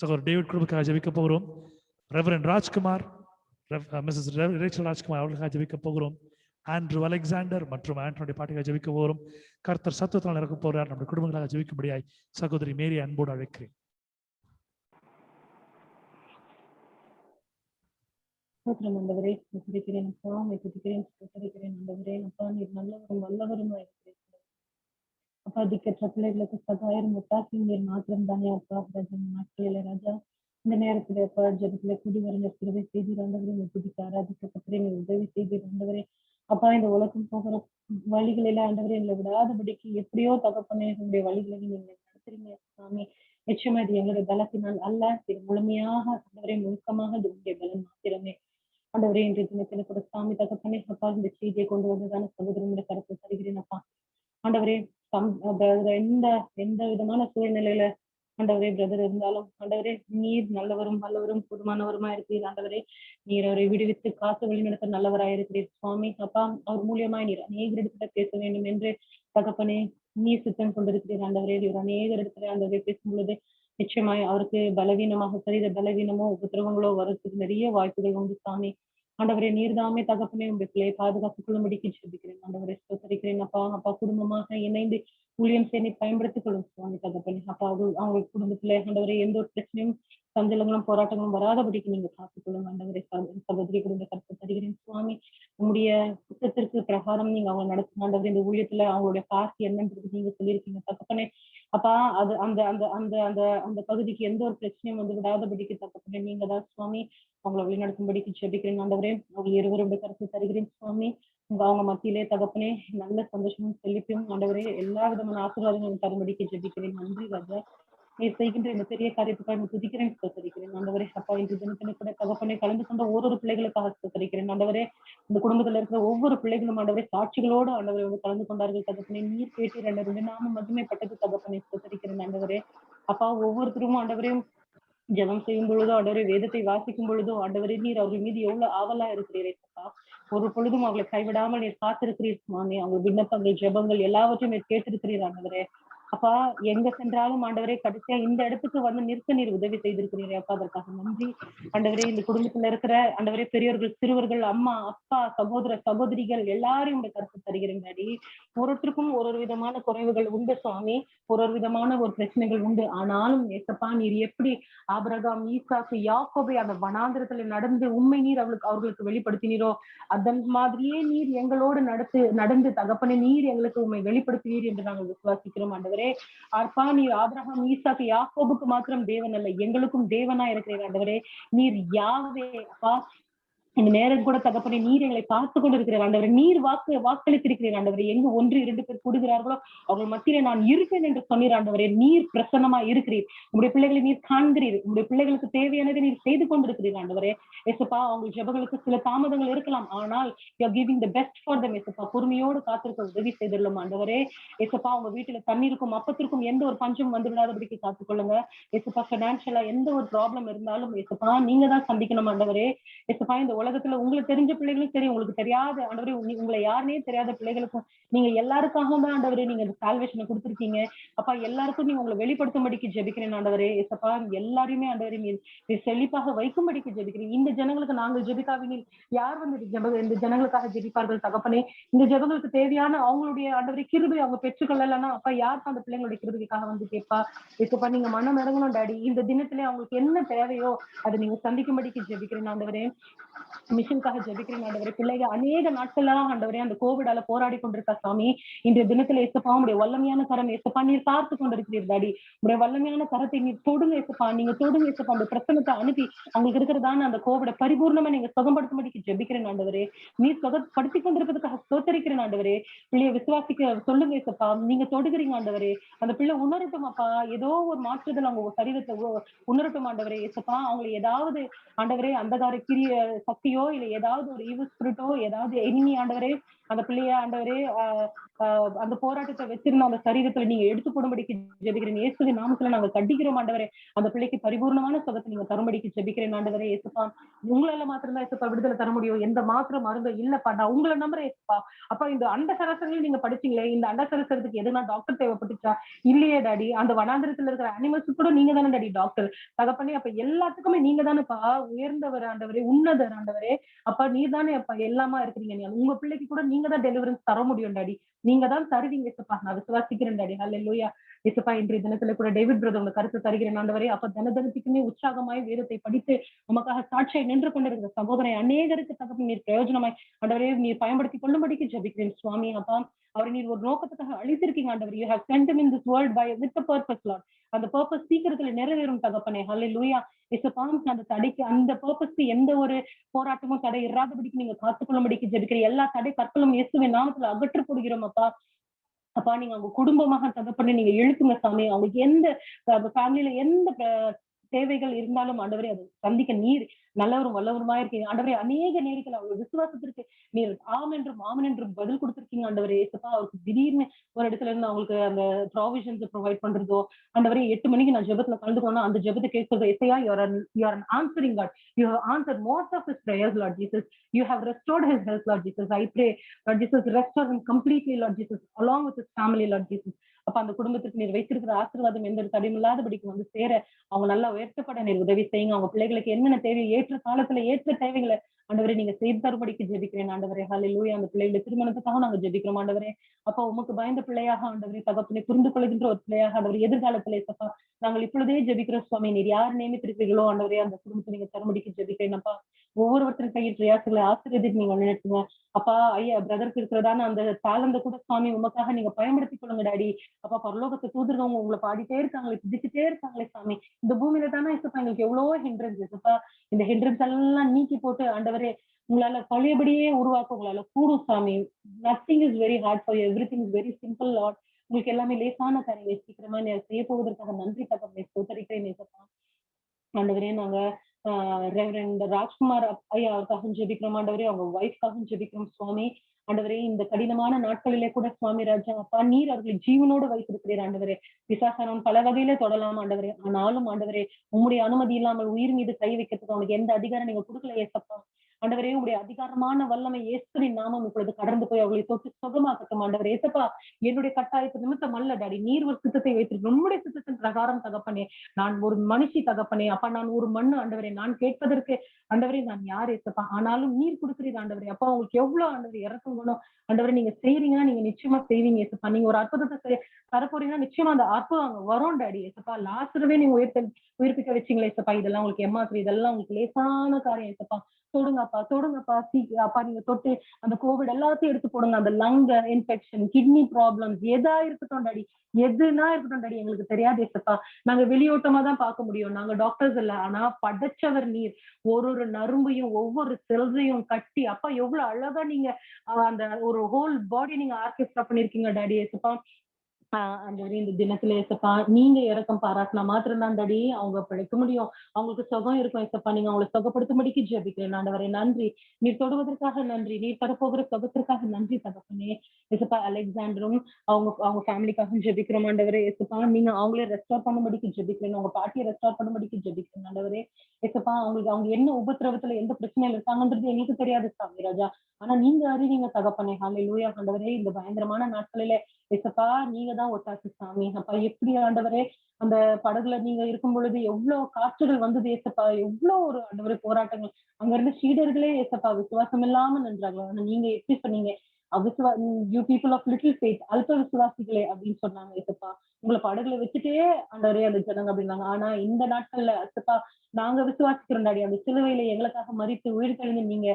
சகோதரர் டேவிட் குடும்பத்துக்காக ஜெபிக்க போகிறோம். Reverend Rajkumar, Mrs Rachel Rajkumar அவர்களுக்காக ஜெபிக்க போகிறோம். ஆண்ட்ரூ அலெக்சாண்டர் மற்றும் ஆண்டனுடைய பாட்டிக்காக ஜெபிக்க போகிறோம். கர்த்தர் சத்துவத்தால் நிரப்ப போகிறார். நம்முடைய குடும்பங்களாக ஜெபிக்கும்படியாய் சகோதரி மேரி அன்போடு அழைக்கிறேன். ஆண்டவரே, துதிக்கிறேன் அப்பா, துதிக்கிறேன், ஸ்தோத்திரிக்கிறேன் ஆண்டவரே. அப்பா, நீர் நல்லவரும் வல்லவருமாய் இருக்கிறீர்கள் அப்பா. திக்கற்ற பிள்ளைகளுக்கு சகாயம் ஒட்டாசி நீர் மாத்திரம் தானே அப்பா. நாட்களில ராஜா, இந்த நேரத்துல அப்பா ஜெபத்துல கூடி வர கிருபை செய்து ஆண்டவரே, துதிக்க ஆராதிக்கப்பட்டே நீ உதவி செய்து ஆண்டவரே. அப்பா, இந்த உலகம் போகிற வழிகளில ஆண்டவரே எங்களை விடாதபடிக்கு எப்படியோ தகப்பனே உங்களுடைய வழிகளை நீங்க நடத்துறீங்க சாமி. நிச்சயமா இது எங்களுடைய பலத்தினால் அல்ல, இது முழுமையாக ஆண்டவரே முழுக்கமாக இது உங்களுடைய பலம் மாத்திரமே ஆண்டவரே. இன்றைய தினத்துல கூட சாமி தகப்பனே அப்பா, இந்த செய்தியை கொண்டு வந்ததான சகோதரனுடைய கருத்தை தருகிறேன் அப்பா. ஆண்டவரே, எந்த விதமான சூழ்நிலையில ஆண்டவரே பிரதர் இருந்தாலும் ஆண்டவரே, நீர் நல்லவரும் வல்லவரும் போதுமானவருமா இருக்கிறீர் ஆண்டவரே. நீர் அவரை விடுவித்து காசு வழிநடத்த நல்லவராய் இருக்கிறீர் சுவாமி. அப்பா, அவர் மூலியமாய் நீர் அநேக இடத்துல பேச வேண்டும் என்று தகப்பனே நீர் சித்தம் கொண்டிருக்கிறீர் ஆண்டவரே. இவர் அநேக இடத்துல ஆண்டவரே பேசும் பொழுது நிச்சயமாய் அவருக்கு பலவீனமாக சரீர பலவீனமோ உபத்திரவங்களோ வரத்துக்கு நிறைய வாய்ப்புகள் உண்டு சாமி. ஆண்டவரே, நீர்தாமே தகப்பனே உங்களுடைய பிள்ளையை பாதுகாத்துக் கொள்ளும்படிக்கு ஜெபிக்கிறேன் ஆண்டவரே, ஸ்தோத்திரிக்கிறேன் அப்பா. அப்பா, குடும்பமாக இணைந்து ஊழியம் செய்து பயன்படுத்திக் கொள்ளும் சுவாமி தகப்பனே. அப்பா, அவங்க குடும்பத்துல ஆண்டவரே எந்த ஒரு பிரச்சனையும் சஞ்சலங்களும் போராட்டங்களும் வராதபடிக்கு நீங்க காத்துக்கொள்ளும் ஆண்டவரே. சகோதரி குடும்ப கருத்து தருகிறேன் சுவாமி. உங்களுடைய திட்டத்திற்கு பிரகாரம் நீங்க அவங்க நடத்தும் ஆண்டவரே. இந்த ஊழியத்துல அவங்களுடைய காசு என்னன்றது நீங்க சொல்லியிருக்கீங்க தகப்பனே. அப்பா, அது அந்த அந்த அந்த அந்த அந்த பகுதிக்கு எந்த ஒரு பிரச்சனையும் வந்து விடாதபடிக்கு தகப்பனே நீங்க தான் சுவாமி அவங்களை வழிநடத்தும்படிக்கு ஜெபிக்கிறேன் ஆண்டவரே. அவங்க இருவருடைய கருத்து தருகிறேன் சுவாமி. அவங்க மத்தியிலே தகப்பனே நல்ல சந்தோஷமும் செழிப்பும் ஆண்டவரே எல்லா விதமான ஆசீர்வாதங்களும் தரும்படிக்கு ஜெபிக்கிறேன். நன்றி ராஜா, நீ செய்கின்ற இந்த பெரிய காரியத்துக்காக துதிக்கிறேன், ஸ்தோத்திரிக்கிறேன் ஆண்டவரே. அப்பா, இன்று தினத்தின கூட தகப்பனே கலந்து கொண்ட ஒவ்வொரு பிள்ளைகளுக்காக ஸ்தோத்திரிக்கிறேன் ஆண்டவரே. இந்த குடும்பத்துல இருக்கிற ஒவ்வொரு பிள்ளைகளும் ஆண்டவரே சாட்சிகளோடு ஆண்டவரை வந்து கலந்து கொண்டார்கள் தகப்பனே. நீர் கேட்டு 2 நாம மகிமைப்பட்டது தகப்பனே, ஸ்தோத்திரிக்கிறேன் ஆண்டவரே. அப்பா, ஒவ்வொருத்தரும் ஆண்டவரையும் ஜெபம் செய்யும் பொழுதோ ஆண்டவரே, வேதத்தை வாசிக்கும் பொழுதோ ஆண்டவரே, நீர் அவர்கள் மீது எவ்வளவு ஆவலா இருக்கிறீரே அப்பா. ஒரு பொழுதும் அவர்களை கைவிடாமல் நீர் காத்திருக்கிறீர் சுவாமி. அவங்க விண்ணப்பங்கள், ஜெபங்கள் எல்லாவற்றையும் நீர் கேட்டிருக்கிறீர் ஆண்டவரே. அப்பா, எங்க சென்றாலும் ஆண்டவரே, கடைசியா இந்த இடத்துக்கு வந்து நிற்க நீர் உதவி செய்திருக்கிறீரே அப்பா, அதற்காக நன்றி ஆண்டவரே. இந்த குடும்பத்துல இருக்கிற ஆண்டவரே, பெரியவர்கள், சிறுவர்கள், அம்மா, அப்பா, சகோதர சகோதரிகள் எல்லாரையும் உடைய கருத்து தருகிறேன் டாடி. ஒருத்தருக்கும் ஒரு விதமான குறைவுகள் உண்டு சுவாமி, ஒரு விதமான ஒரு பிரச்சனைகள் உண்டு. ஆனாலும் ஏசப்பா, நீர் எப்படி ஆபிரகாம், ஈசாக்கு, யாக்கோபை அந்த வனாந்திரத்துல நடந்து உண்மை நீர் அவர்களுக்கு வெளிப்படுத்தினீரோ, அதன் மாதிரியே நீர் எங்களோடு நடந்து தகப்பனே, நீர் எங்களுக்கு உண்மை வெளிப்படுத்துவீர் என்று நாங்கள் விசுவாசிக்கிறோம் ஆண்டவரே. அப்பா, நீர் ஆபிரகாம், ஈசாக்கு, யாக்கோபுக்கு மாத்திரம் தேவன் அல்ல, எங்களுக்கும் தேவனா இருக்கிறீர் ஆண்டவரே. நீர் யாவே அப்பா, இந்த நேரம் கூட தகப்பனே, நீர் எங்களை பார்த்து கொண்டு இருக்கிற ஆண்டவரே. நீர் வாக்களித்திருக்கிறீர் ஆண்டவரே. எங்க 1-2 பேர் கூடுகிறார்களோ அவர்கள் மத்தியிலே நான் இருப்பேன் என்று சொன்னீர் ஆண்டவரே. நீர் பிரசன்னமா இருக்கிறீர். உங்களுடைய பிள்ளைகளை நீர் காண்கிறீர். உங்களுடைய பிள்ளைகளுக்கு தேவையானதை நீர் செய்து கொண்டிருக்கிறீர் ஆண்டவரே. ஏசப்பா, அவங்க ஜெபங்களுக்கு சில தாமதங்கள் இருக்கலாம், ஆனால் you are giving the best for them. ஏசப்பா, பொறுமையோடு காத்திருக்க உதவி செய்துள்ளோம் ஆண்டவரே. ஏசப்பா, அவங்க வீட்டுல தண்ணீருக்கும் அப்பத்திற்கும் எந்த ஒரு பஞ்சம் வந்து விடாதபடிக்கு காத்துக்கொள்ளுங்க ஏசப்பா. பைனான்சியலா எந்த ஒரு ப்ராப்ளம் இருந்தாலும் ஏசப்பா, நீங்க தான் சந்திக்கணும் ஆண்டவரே. ஏசப்பா, இந்த உலகத்துல உங்களுக்கு தெரிஞ்ச பிள்ளைகளும் சரி, உங்களுக்கு தெரியாத ஆண்டவரே, உங்களை யாருனே தெரியாத பிள்ளைகளுக்கும் நீங்க எல்லாருக்காகவும் தான் ஆண்டவரே நீங்க இந்த சால்வேஷனை கொடுத்துருக்கீங்க அப்பா. எல்லாருக்கும் நீங்க உங்களை வெளிப்படுத்தும்படிக்கு ஜெபிக்கிறேன் ஆண்டவரே. ஏசப்பா, எல்லாரையுமே ஆண்டவரே நீர் செழிப்பாக வைக்கும்படிக்கு ஜெபிக்கிறேன். இந்த ஜனங்களுக்கு நாங்கள் ஜெபிக்காவினில் யார் வந்து இந்த ஜனங்களுக்காக ஜெபிப்பார்கள் தகப்பனே. இந்த ஜெபங்களுக்கு தேவையான அவங்களுடைய ஆண்டவரே கிருபை அவங்க பெற்றுக்கொள்ளலன்னா அப்பா, யாருக்கு அந்த பிள்ளைங்களுடைய கிருபைக்காக வந்து கேட்பா. ஏசப்பா, நீங்க மனம் இறங்கணும் டாடி. இந்த தினத்திலே அவங்களுக்கு என்ன தேவையோ அதை நீங்க சந்திக்கும்படிக்கு ஜெபிக்கிறேன் ஆண்டவரே. மிஷனுக்காக ஜெபிக்கிறேன் ஆண்டவரே. பிள்ளைகள் அநேக நாட்கள்லாம் ஆண்டவரே அந்த கோவிடால போராடி கொண்டிருக்கா சாமி. இன்றைய தினத்துல ஏசப்பா, உடைய வல்லமையான கரம் ஏசப்பா, நீர் பார்த்து கொண்டிருக்கிறீர் டாடி. உடைய வல்லமையான கரத்தை நீர் தொடுங்க ஏசப்பா. நீங்க தொடுங்க ஏசப்பா. அந்த பிரச்சனத்தை அனுப்பி அவங்களுக்கு இருக்கிறதான அந்த கோவிட பரிபூர்ணமா நீங்க சுகப்படுத்தும்படிக்கு ஜெபிக்கிறேன் ஆண்டவரே. நீர் சுகப்படுத்தி கொண்டிருக்கிறதுக்காக ஸ்தோத்தரிக்கிறேன் ஆண்டவரே. பிள்ளைய விசுவாசிக்க சொல்லுங்க ஏசப்பா. நீங்க தொடுகிறீங்க ஆண்டவரே. அந்த பிள்ளை உணரட்டும் அப்பா. ஏதோ ஒரு மாற்றுதல் அவங்க சரீரத்தை உணரட்டும் ஆண்டவரே. ஏசப்பா, அவங்களை ஏதாவது ஆண்டவரே அந்தகார கிரிய சக்தியோ இல்ல ஏதாவது ஒரு ஈவில் ஸ்பிரிட்டோ ஏதாவது எனிமி ஆண்டவரே அந்த பிள்ளைய ஆண்டவரே அந்த போராட்டத்தை வச்சிருந்த அந்த சரீரத்துல நீங்க எடுத்து போடும்படிக்கு ஜெபிக்கிறேன். இயேசுவின் நாமத்துல நாங்க கண்டிக்கிறோம் ஆண்டவரே. அந்த பிள்ளைக்கு பரிபூர்ணமான சுகத்தை நீங்க தரும்படிக்கு ஜெபிக்கிறேன் ஆண்டவரே. ஏசப்பா, உங்களால மாத்திரம்தான் ஏசப்பா விடுதலை தர முடியும். எந்த மாத்திரம் மருந்து இல்லப்பா. நான் உங்களை நம்புறேன் ஏசப்பா. அப்ப இந்த அண்ட சராசரியும் நீங்க படிச்சீங்களே, இந்த அண்ட சராசரத்துக்கு எதுனா டாக்டர் தேவைப்பட்டுச்சா? இல்லையே டாடி. அந்த வனாந்திரத்துல இருக்கிற அனிமல்ஸ் கூட நீங்க தானே டாடி டாக்டர் தகப்பனே. அப்ப எல்லாத்துக்குமே நீங்க தானேப்பா உயர்ந்தவர் ஆண்டவரே, உன்னதர் ஆண்டவரே. அப்பா, நீர் தானே அப்பா எல்லாமா இருக்கிறீங்க. உங்க பிள்ளைக்கு கூட நீங்க தான் டெலிவரன்ஸ் தர முடியும் டாடி. நீங்க தான் தருவீங்க ஏசப்பா. நான் விசுவாசிக்கிறேன் டாடி. ஹல்லேலூயா. ஏசப்பா, இன்றைய தினத்துல கூட டேவிட் பிரதர் உங்க கருத்து தருகிறேன் ஆண்டவரே. அப்ப தினத்துக்குமே உற்சாகமாய் வேதத்தை படித்து உமக்காக சாட்சியை நின்று கொண்டிருக்கிற சகோதரை அநேகருக்கு தகப்பன் நீர் பிரயோஜனமாய் ஆண்டவரே நீர் பயன்படுத்தி கொள்ளும்படிக்கு ஜெபிக்கிறேன் சுவாமி. அப்பா, அவரை நீர் ஒரு நோக்கத்துக்காக அழித்திருக்கீங்க ஆண்டவர். You have sent him in this world by with a purpose Lord. அந்த பர்பஸ் சீக்கிரத்துல நிறைவேறும் தகப்பனே. ஹல்லேலூயா. ஏசப்பா, அந்த தடைக்கு அந்த பர்பஸ்க்கு எந்த ஒரு போராட்டமும் தடை இராதபடிக்கு நீங்க காத்துக்கொள்ளும்படிக்கு ஜெபிக்கிறேன். எல்லா தடை கற்களும் இயேசுவின் நாமத்துல அகற்ற போடுகிறோம் அப்பா. அப்பா, நீங்க அவங்க குடும்பமாக தகப்பனே நீங்க இழுக்குங்க சாமி. அவங்களுக்கு எந்த ஃபேமிலியில எந்த தேவைகள் இருந்தாலும் ஆண்டவரே அதை சந்திக்க நீர் நல்லவரும் வல்லவருமா இருக்கீங்க ஆண்டவரே. அநேக நேரத்தில் அவங்க விசுவாசத்திற்கு நீர் ஆம் என்றும் பதில் கொடுத்திருக்கீங்க ஆண்டவரே. ஏசப்பா, அவருக்கு திடீர்னு ஒரு இடத்துல இருந்து அவங்களுக்கு அந்த ப்ராவிஷன்ஸ் ப்ரொவைட் பண்றதோ ஆண்டவரே, 8 மணிக்கு நான் ஜெபத்துல கலந்துக்கணும் அந்த ஜெபத்தை கேட்கறதோ எஸ்ஐயா you are an answering God. You have answered most of his prayers, Lord Jesus. You have restored his health, Lord Jesus. I pray, Lord Jesus, restore him completely, Lord Jesus, along with his family, Lord Jesus. அப்ப அந்த குடும்பத்துக்கு நீர் வைத்திருக்கிற ஆசீர்வாதம் எந்த ஒரு தடையில்லாதபடிக்கு வந்து சேர அவங்க நல்லா உயர்த்தப்பட நீர் உதவி செய்யுங்க. அவங்க பிள்ளைகளுக்கு என்னென்ன தேவை ஏற்ற காலத்துல ஏற்ற தேவைகளை ஆண்டவரே நீங்க செய்து தரும்படிக்கு ஜெபிக்கிறேன் ஆண்டவரே. ஹல்லேலூயா. அந்த பிள்ளைகளை திருமணத்துக்காக நாங்க ஜெபிக்கிறோம் ஆண்டவரே. அப்ப உமக்கு பயந்த பிள்ளையாக ஆண்டவரே, தகப்பனை புரிந்து கொள்கின்ற ஒரு பிள்ளையாக ஆண்டவரே, எதிர்காலத்துல ஏசப்பா நாங்கள் இப்பொழுதே ஜெபிக்கிற சுவாமி. நீர் யார் நியமித்திருக்கிறீர்களோ ஆண்டவரே அந்த குடும்பத்தை நீங்க தரும்படிக்கு ஜெபிக்கிறேன் அப்பா. ஒவ்வொருத்தரும் கையில் பிரயாசங்களை ஆசீர்வதித்து நீங்க நினைச்சுங்க அப்பா. ஐயா பிரதருக்கு இருக்கிறதான அந்த தாளந்த கூட சுவாமி உமக்காக நீங்க பயன்படுத்திக் கொள்ளுங்க டாடி. அப்பா, பரலோகத்தை தூதர்வங்க உங்களை பாடிட்டே இருக்காங்களே, துதிச்சுட்டே இருக்காங்களே சாமி. இந்த பூமியில தானே ஏசப்பா எங்களுக்கு எவ்வளவோ ஹிண்ட்ரன்ஸ் ஏசப்பா. இந்த ஹிண்ட்ரன்ஸ் எல்லாம் நீக்கி போட்டு ஆண்டவரே உங்களால பழையபடியே உருவாக்க உங்களால கூடும் சாமி. Nothing is very hard for you. Everything is very simple Lord. உங்களுக்கு எல்லாமே லேசான காரியங்களை சீக்கிரமா செய்ய போவதற்காக நன்றி தகப்பனை ஸ்தோத்தரிக்கிறேன் ஏசப்பா. ஆண்டவரே, நாங்க ரெவரண்ட் ராஜ்குமார் ஐயா அவருக்காக ஜெபிக்கிறோம் ஆண்டவரே, அவங்க ஒய்ஃப்காக ஜெபிக்கிறோம் சுவாமி. ஆண்டவரே, இந்த கடினமான நாட்களிலே கூட சுவாமி ராஜா அப்பா நீர் அவர்களை ஜீவனோடு வைத்திருக்கிறீர் ஆண்டவரே. பிசாசானவன் பல வகையில தொடலாம் ஆண்டவரே, ஆனாலும் ஆண்டவரே உம்முடைய அனுமதி இல்லாமல் உயிர் மீது கை வைக்கிறதுக்கு அவனுக்கு எந்த அதிகாரம் நீங்க கொடுக்கல ஏசப்பா. ஆண்டவரே, உடைய அதிகாரமான வல்லமை இயேசுவின் நாமம் இப்பொழுது கடந்து போய் அவளை தொட்டு சுகமாக்கட்டும் ஆண்டவரே. ஏசப்பா, என்னுடைய கட்டாயத்து நிமித்தம் அல்ல டாடி, நீர் ஒரு சித்தத்தை வைத்திருக்கு, உம்முடைய சித்தத்தின் பிரகாரம் தகப்பனே. நான் ஒரு மனுஷி தகப்பனே, அப்பா நான் ஒரு மண்ணு ஆண்டவரே, நான் கேட்பதற்கு ஆண்டவரே நான் யார் ஏசப்பா, ஆனாலும் நீர் கொடுக்குறீர் ஆண்டவரே. அப்பா உங்களுக்கு எவ்வளவு ஆண்டவரே இறக்கம் வேணும் ஆண்டவரே, நீங்க செய்றீங்கன்னா நீங்க நிச்சயமா செய்வீங்க ஏசப்பா. நீங்க ஒரு அற்புதத்தை தரப்போறீங்கன்னா நிச்சயமா அந்த அற்புதம் அங்க வரும் டாடி ஏசப்பா. லாஸ்டவே நீங்க உயிர்ப்பிக்க வச்சீங்களே ஏசப்பா, இதெல்லாம் உங்களுக்கு ஏமாத்துறது, இதெல்லாம் உங்களுக்கு லேசான காரியம் ஏசப்பா. தொடுங்கப்பா தொடுங்கப்பா, அப்பா நீங்க தொட்டு அந்த கோவிட் எல்லாத்தையும் எடுத்து போடுங்க. அந்த லங் இன்ஃபெக்ஷன், கிட்னி ப்ராப்ளம்ஸ் எதா இருக்கட்டும் டாடி, எதுனா இருக்கட்டும் டாடி, எங்களுக்கு தெரியாது ஏசப்பா. நாங்க வெளியோட்டமா தான் பார்க்க முடியும், நாங்க டாக்டர்ஸ் இல்ல. ஆனா படைச்சவர் நீர். ஒரு நரம்பையும் ஒவ்வொரு செல்ஸையும் கட்டி அப்பா எவ்வளவு அழகா நீங்க அந்த ஒரு ஹோல் பாடி நீங்க ஆர்கெஸ்ட்ரா பண்ணிருக்கீங்க டாடி ஏசப்பா. அந்த இந்த தினத்துல ஏசப்பா நீங்க இறக்கம் பாராட்டினா மாத்திரம்தான் டாடி அவங்க பிழைக்க முடியும், அவங்களுக்கு சுகம் இருக்கும் ஏசப்பா. நீங்க அவங்களை சுகப்படுத்தும்படிக்கு ஜெபிக்கிறேன் ஆண்டவரே. நன்றி, நீர் தொடுவதற்காக நன்றி, நீர் தரப்போகிற சுகத்திற்காக நன்றி தகப்பனே ஏசப்பா. அலெக்சாண்டரும் அவங்க ஃபேமிலிக்காக ஜெபிக்கிறோம் ஆண்டவரே ஏசப்பா. நீங்க அவங்களே ரெஸ்டார் பண்ணும்படிக்கு ஜெபிக்கிறேன், அவங்க பாட்டியை ரெஸ்டார் பண்ணும்படிக்கு ஜெபிக்கிறேன் ஆண்டவரே ஏசப்பா. அவங்க என்ன உபத்திரவத்துல எந்த பிரச்சனையில இருக்காங்கன்றது எங்களுக்கு தெரியாது சாமி ராஜா, ஆனா நீங்க அறிவீங்க தகப்பனே. ஹல்லேலூயா ஆண்டவரே. இந்த பயங்கரமான நாட்களில ஏசப்பா நீங்க தான் ஒத்தாசு சாமி. அப்பா எப்படி ஆண்டவரே அந்த படகுல நீங்க இருக்கும் பொழுது எவ்வளவு காற்றுகள் வந்தது ஏசப்பா, எவ்வளவு ஒரு ஆண்டவரே போராட்டங்கள். அங்க இருந்து சீடர்களே ஏசப்பா விசுவாசம் இல்லாம நின்றாங்க, ஆனா நீங்க எப்படி சொன்னீங்க, you people of little faith, அல்ப விசுவாசிகளே அப்படின்னு சொன்னாங்க ஏசப்பா. உங்களை படகுல வச்சுட்டே ஆண்டவரே அந்த ஜனங்க அப்படின்னாங்க. ஆனா இந்த நாட்கள்ல ஏசப்பா நாங்க விசுவாசிக்கிறோம் டாடி, அந்த சிலுவையில எங்களுக்காக மரித்து உயிர் கழிந்து நீங்க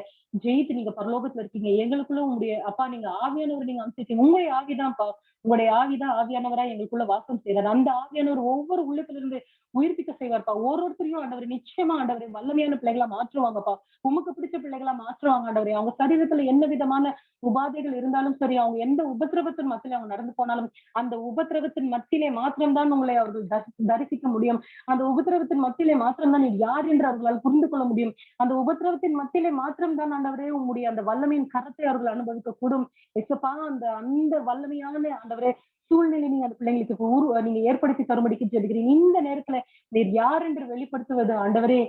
ஜெயித்து நீங்க பரலோகத்துல இருக்கீங்க. எங்களுக்குள்ள உங்களுடைய அப்பா நீங்க ஆவியானவர் நீங்க அமைச்சிருக்கீங்க. உங்களுடைய ஆவிதான்ப்பா, உங்களுடைய ஆவிதான் ஆவியானவரா எங்களுக்குள்ள வாசம் செய்யறாரு. அந்த ஆவியானவர் ஒவ்வொரு உள்ளத்துல இருந்து உயிர்ப்பிக்க செய்வார்ப்பா. ஒவ்வொருத்தரையும் ஆண்டவரை நிச்சயமா ஆண்டவரை வல்லமையான பிள்ளைகளா மாற்றுவாங்கப்பா, உமக்கு பிடிச்ச பிள்ளைகளா மாற்றுவாங்க ஆண்டவரே. அவங்க சரீரத்துல என்ன விதமான உபாதைகள் இருந்தாலும் சரி, அவங்க எந்த உபத்திரவத்தின் மத்தியில அவங்க நடந்து போனாலும் அந்த உபத்திரவத்தின் மத்தியிலே மாத்திரம்தான் உங்களை அவர்கள் தரிசிக்க முடியும். அந்த உபத்திரவத்தின் மத்தியிலே மாத்திரம்தான் நீ யார் என்று அவர்களால் புரிந்து கொள்ள முடியும். அந்த உபத்திரவத்தின் மத்தியிலே மாத்திரம்தான் ஆண்டவரே உங்களுடைய அந்த வல்லமையின் கரத்தை அவர்கள் அனுபவிக்க கூடும். எசப்பா அந்த வல்லமையான ஆண்டவரே சூழ்நிலை நீங்க அந்த பிள்ளைங்களுக்கு நீங்க ஏற்படுத்தி தரும்படிக்கு ஜெபிக்கிறீங்க. இந்த நேரத்துல நீர் யார் என்று வெளிப்படுத்துவது ஆண்டவரே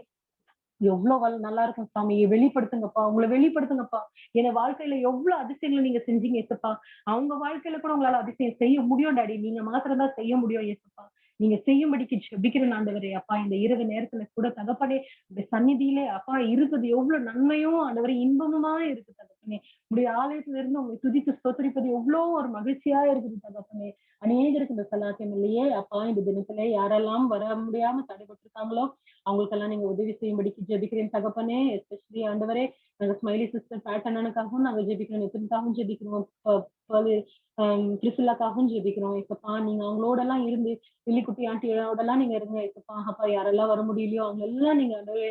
எவ்வளவு நல்லா இருக்கும் சாமி. வெளிப்படுத்துங்கப்பா, உங்களை வெளிப்படுத்துங்கப்பா. என் வாழ்க்கையில எவ்வளவு அதிசயங்களை நீங்க செஞ்சீங்க ஏசப்பா. அவங்க வாழ்க்கையில கூட உங்களால அதிசயம் செய்ய முடியும் டாடி, நீங்க மாத்திரம் தான் செய்ய முடியும் ஏசப்பா. நீங்க செய்யும்படிக்கு ஜெபிக்கிற ஆண்டவரே அப்பா. இந்த இரவு நேரத்துல கூட தகப்பனே இந்த சந்நிதியிலே அப்பா இருக்குது எவ்வளவு நன்மையும் ஆண்டவரே இன்பமுமா இருக்கு தகப்பனே. உடைய ஆலயத்துல இருந்து உங்களை துதித்து ஸ்தோத்திரிப்பது எவ்வளவு ஒரு மகிழ்ச்சியா இருக்குது தகப்பனே. அநேகருக்கு இந்த சலாத்தியம் இல்லையே அப்பா. இந்த தினத்துல யாரெல்லாம் வர முடியாம தடைபட்டிருக்காங்களோ அவங்களுக்கெல்லாம் நீங்க உதவி செய்யும்படிக்கு ஜெபிக்கிறேன் தகப்பனே. எஸ்பெஷலி ஆண்டவரே நாங்க ஸ்மைலி சிஸ்டர் பேட்டர்னுக்காகவும் நாங்க ஜெபிக்கிறோம், எத்தனுக்காகவும் ஜெபிக்கிறோம், பிரிசில்லாக்காகவும் ஜெபிக்கிறோம் ஏசப்பா. நீங்க அவங்களோட எல்லாம் இருந்து இல்லிக்குட்டி ஆண்டியோட எல்லாம் நீங்க இருங்க ஏசப்பா. அப்பா யாரெல்லாம் வர முடியலையோ அவங்க எல்லாம் நீங்க ஆண்டவரே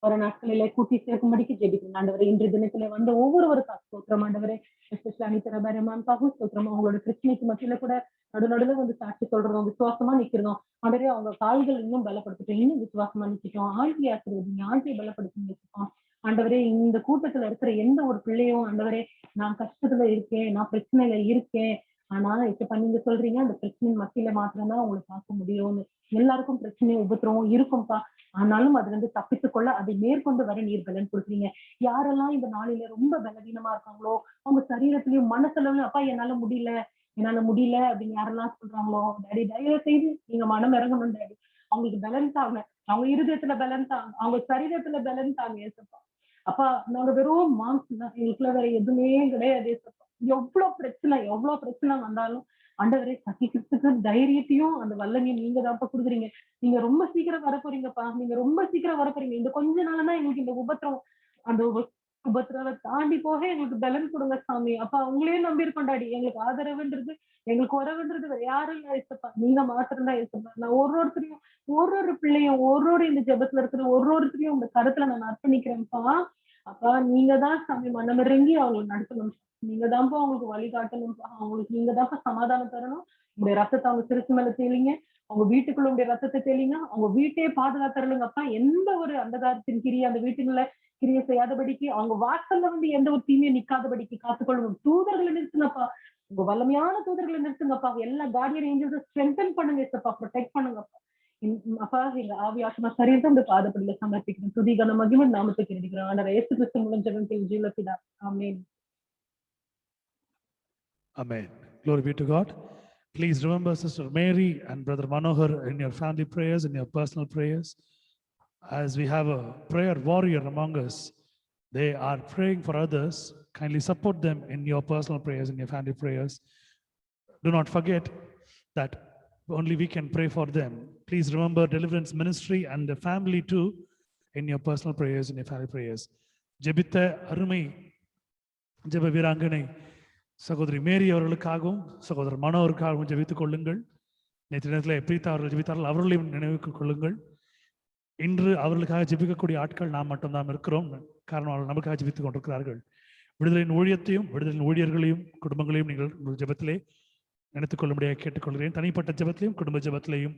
வர நாட்களில கூட்டி சேர்க்கும்படிக்கு ஜெபிக்கிறேன் ஆண்டவரே. இன்று தினத்துல வந்த ஒவ்வொருவருக்காக ஸ்தோத்திரம் ஆண்டவரே. எஸ்பெஷலி அனிதா பரமானுக்காகவும் ஸ்தோத்திரம். அவங்களோட பிரச்சனைக்கு மத்தியில கூட நடுநடுல வந்து சாட்சி சொல்றோம், விசுவாசமா நிக்கிறோம் ஆண்டவரே. அவங்க கால்கள் இன்னும் பலப்படுத்திட்டோம், இன்னும் விசுவாசமா நிக்கிட்டோம். ஆழ்த்தி ஆசிரியர் ஆழ்த்தியை பலப்படுத்தி ஆண்டவரே. இந்த கூட்டத்துல இருக்கிற எந்த ஒரு பிள்ளையும் ஆண்டவரே நான் கஷ்டத்துல இருக்கேன், நான் பிரச்சனையில இருக்கேன், ஆனா இப்ப நீங்க சொல்றீங்க அந்த பிரச்சனையின் மத்தியில மாத்திரம்தான் உங்களை பார்க்க முடியும்னு. எல்லாருக்கும் பிரச்சனையும் உபத்திரவும் இருக்கும்பா, ஆனாலும் அதுல இருந்து தப்பித்துக்கொள்ள அதை மேற்கொண்டு வர நீர் பலன் கொடுக்குறீங்க. யாரெல்லாம் இந்த நாளில ரொம்ப பலவீனமா இருக்காங்களோ அவங்க சரீரத்திலயும் மனசுலயும் அப்பா என்னால முடியல அப்படின்னு யாரெல்லாம் சொல்றாங்களோ டாடி தயவு செய்து நீங்க மனம் இறங்கணும் டாடி. அவங்களுக்கு பலன் தாங்க, அவங்க இருதயத்துல பலன் தாங்க, அவங்க சரீரத்துல பலன் தாங்க ஏசப்பா. அப்பா நாங்க வெறும் மாம்ஸ் தான், எங்களுக்குள்ள வேற எதுவுமே கிடையாது ஏசப்பா. எவ்வளவு பிரச்சனை வந்தாலும் ஆண்டவரே சகிக்கிறதுக்கு தைரியத்தையும் அந்த வல்லமையும் நீங்க தான்ப்பா கொடுக்குறீங்க. நீங்க ரொம்ப சீக்கிரம் வரப்போறீங்கப்பா, நீங்க ரொம்ப சீக்கிரம் வரப்போறீங்க. இந்த கொஞ்ச நாள்தான் எங்களுக்கு இந்த உபத்திரம், அந்த உபத்திரவை தாண்டி போக எங்களுக்கு பலன் கொடுங்க சாமி. அப்பா உங்களையே நம்பி இருக்கோம் டாடி. எங்களுக்கு ஆதரவுன்றது எங்களுக்கு உறவுன்றது வேற யாரும் இல்ல ஏசப்பா, நீங்க மாத்திரம்தான் ஏசப்பா. நான் ஒருத்தரையும் ஒரு பிள்ளையும் இந்த ஜெபத்துல இருக்கிற ஒருத்தரையும் உங்க கருத்துல நான் அர்ப்பணிக்கிறேன்ப்பா. அப்பா நீங்க தான் சாமி மனமிறங்கி அவங்களுக்கு நடத்தணும், நீங்க தான்ப்பா அவங்களுக்கு வழிகாட்டணும்ப்பா. அவங்களுக்கு நீங்க தான்ப்பா சமாதானம் தரணும். உங்களுடைய ரத்தத்தை அவங்க சிறுசு மேல தெளிங்க, அவங்க வீட்டுக்குள்ள உடைய ரத்தத்தை தெளிங்க, அவங்க வீட்டையே பாதுகாத்தருளுங்கப்பா. எந்த ஒரு அந்தகாரத்தின் கிரியை அந்த வீட்டுக்குள்ள கிரியை செய்யாதபடிக்கு, அவங்க வாசல்ல வந்து எந்த ஒரு தீமையும் நிக்காதபடிக்கு காத்துக்கொள்ளுங்க. தூதர்களை நிறுத்துங்கப்பா, உங்க வல்லமையான தூதர்களை நிறுத்துங்கப்பா. எல்லா கார்டியன் ஏஞ்சல்ஸை ஸ்ட்ரென்தன் பண்ணுங்க ஏசப்பா, ப்ரொடெக்ட் பண்ணுங்கப்பா. அப்பா எங்க ஆவி ஆத்மா சரீரத்தை உங்க பாதப்படியில சமர்ப்பிக்கிறேன். துதி கன மகிமை நாமத்துக்கு இருக்கிறோம். ஆண்டவர் இயேசு கிறிஸ்து மூலம் ஜெபம் கேளும் ஜீவனுள்ள பிதாவே. ஆமென். Amen. Glory be to God. Please remember Sister Mary and Brother Manohar in your family prayers, in your personal prayers. As we have a prayer warrior among us, they are praying for others. Kindly support them in your personal prayers, in your family prayers. Do not forget that only we can pray for them. Please remember Deliverance Ministry and the family too in your personal prayers, in your family prayers. ஜெபித்த அருமை ஜெப வீராங்கனை சகோதரி மேரி அவர்களுக்காகவும் சகோதரர் மனோருக்காகவும் ஜெபித்துக் கொள்ளுங்கள். நேற்று நேரத்தில் பிரீதா அவர்கள் ஜெபித்தார்கள், அவர்களையும் நினைவுக்கு கொள்ளுங்கள். இன்று அவர்களுக்காக ஜெபிக்கக்கூடிய ஆட்கள் நாம் மட்டும்தான் இருக்கிறோம். காரணம் அவர்கள் நமக்காக ஜெபித்துக் கொண்டிருக்கிறார்கள். விடுதலையின் ஊழியத்தையும் விடுதலையின் ஊழியர்களையும் குடும்பங்களையும் நீங்கள் உங்கள் ஜெபத்திலே நினைத்துக் கொள்ளும்படியாக கேட்டுக்கொள்கிறேன். தனிப்பட்ட ஜெபத்திலையும் குடும்ப ஜெபத்திலையும்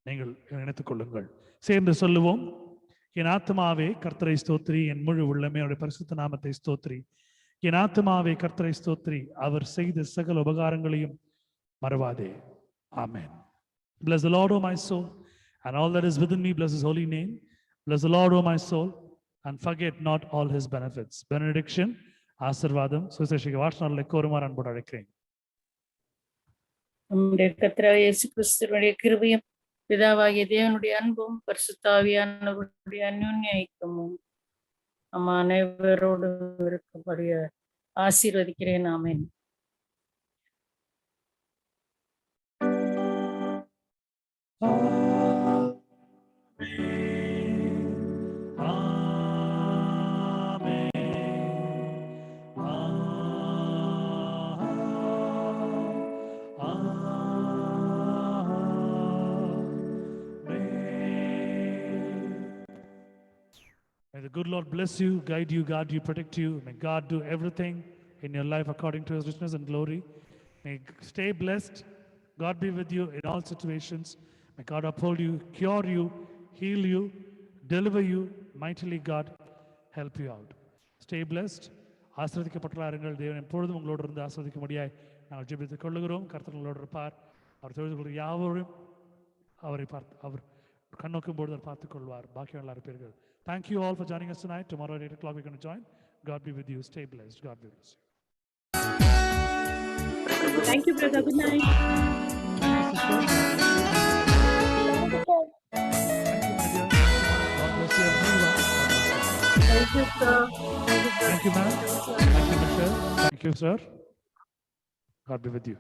நீங்கள் நினைத்துக் கொள்ளுங்கள். சேர்ந்து சொல்லுவோம். என் ஆத்மாவே கர்த்தரை ஸ்தோத்திரி, என் முழு உள்ளமே அவருடைய பரிசுத்த நாமத்தை ஸ்தோத்திரி. என் ஆத்மாவே கர்த்தரை ஸ்தோத்திரி, அவர் செய்த சகல உபகாரங்களையும் மறவாதே. ஆமென். Bless the Lord, O my soul, and all that is within me, bless his holy name. Bless the Lord, O my soul, and forget not all his benefits. Benediction, ஆசீர்வாதம் சுவிசேஷக வாசனார்களை கோருமாறு அன்போடு அழைக்கிறேன். நம்முடைய கர்த்தராகிய இயேசு கிறிஸ்துவினுடைய கிருபையும் பிதாவாகிய தேவனுடைய அன்பும் பரிசுத்த ஆவியானவருடைய அன்யோன்ய ஐக்கியமும் நம்ம அனைவரோடு இருக்கும்படிய ஆசீர்வதிக்கிறேன். ஆமென். May the good Lord bless you, guide you, guard you, protect you. May God do everything in your life according to his richness and glory. May stay blessed. God be with you in all situations. May God uphold you, cure you, heal you, deliver you. Mightily God help you out. Stay blessed. ஆசீர்வதிக்கப்பட்டவர்கள் தேவன் எப்பொழுதும் உங்களோடு இருந்து ஆசீர்வதிக்கும்படியாய் நாங்கள் ஜெபித்துக் கொள்ளுகிறோம். கர்த்தர் உங்களோடு இருப்பார். அவர் தொழுது யாவரும் அவரை பார்த்து அவர் கண்ணோக்கும் பொழுது பார்த்துக் கொள்வார். பாக்கியம் நல்லா இருப்பீர்கள். Thank you all for joining us tonight. Tomorrow at 8 o'clock we're going to join. God be with you. Stay blessed. God bless you. Thank you, brother. Good night. Thank you, sir. Thank you, ma'am. Thank you, Michelle. Thank you, sir. God be with you.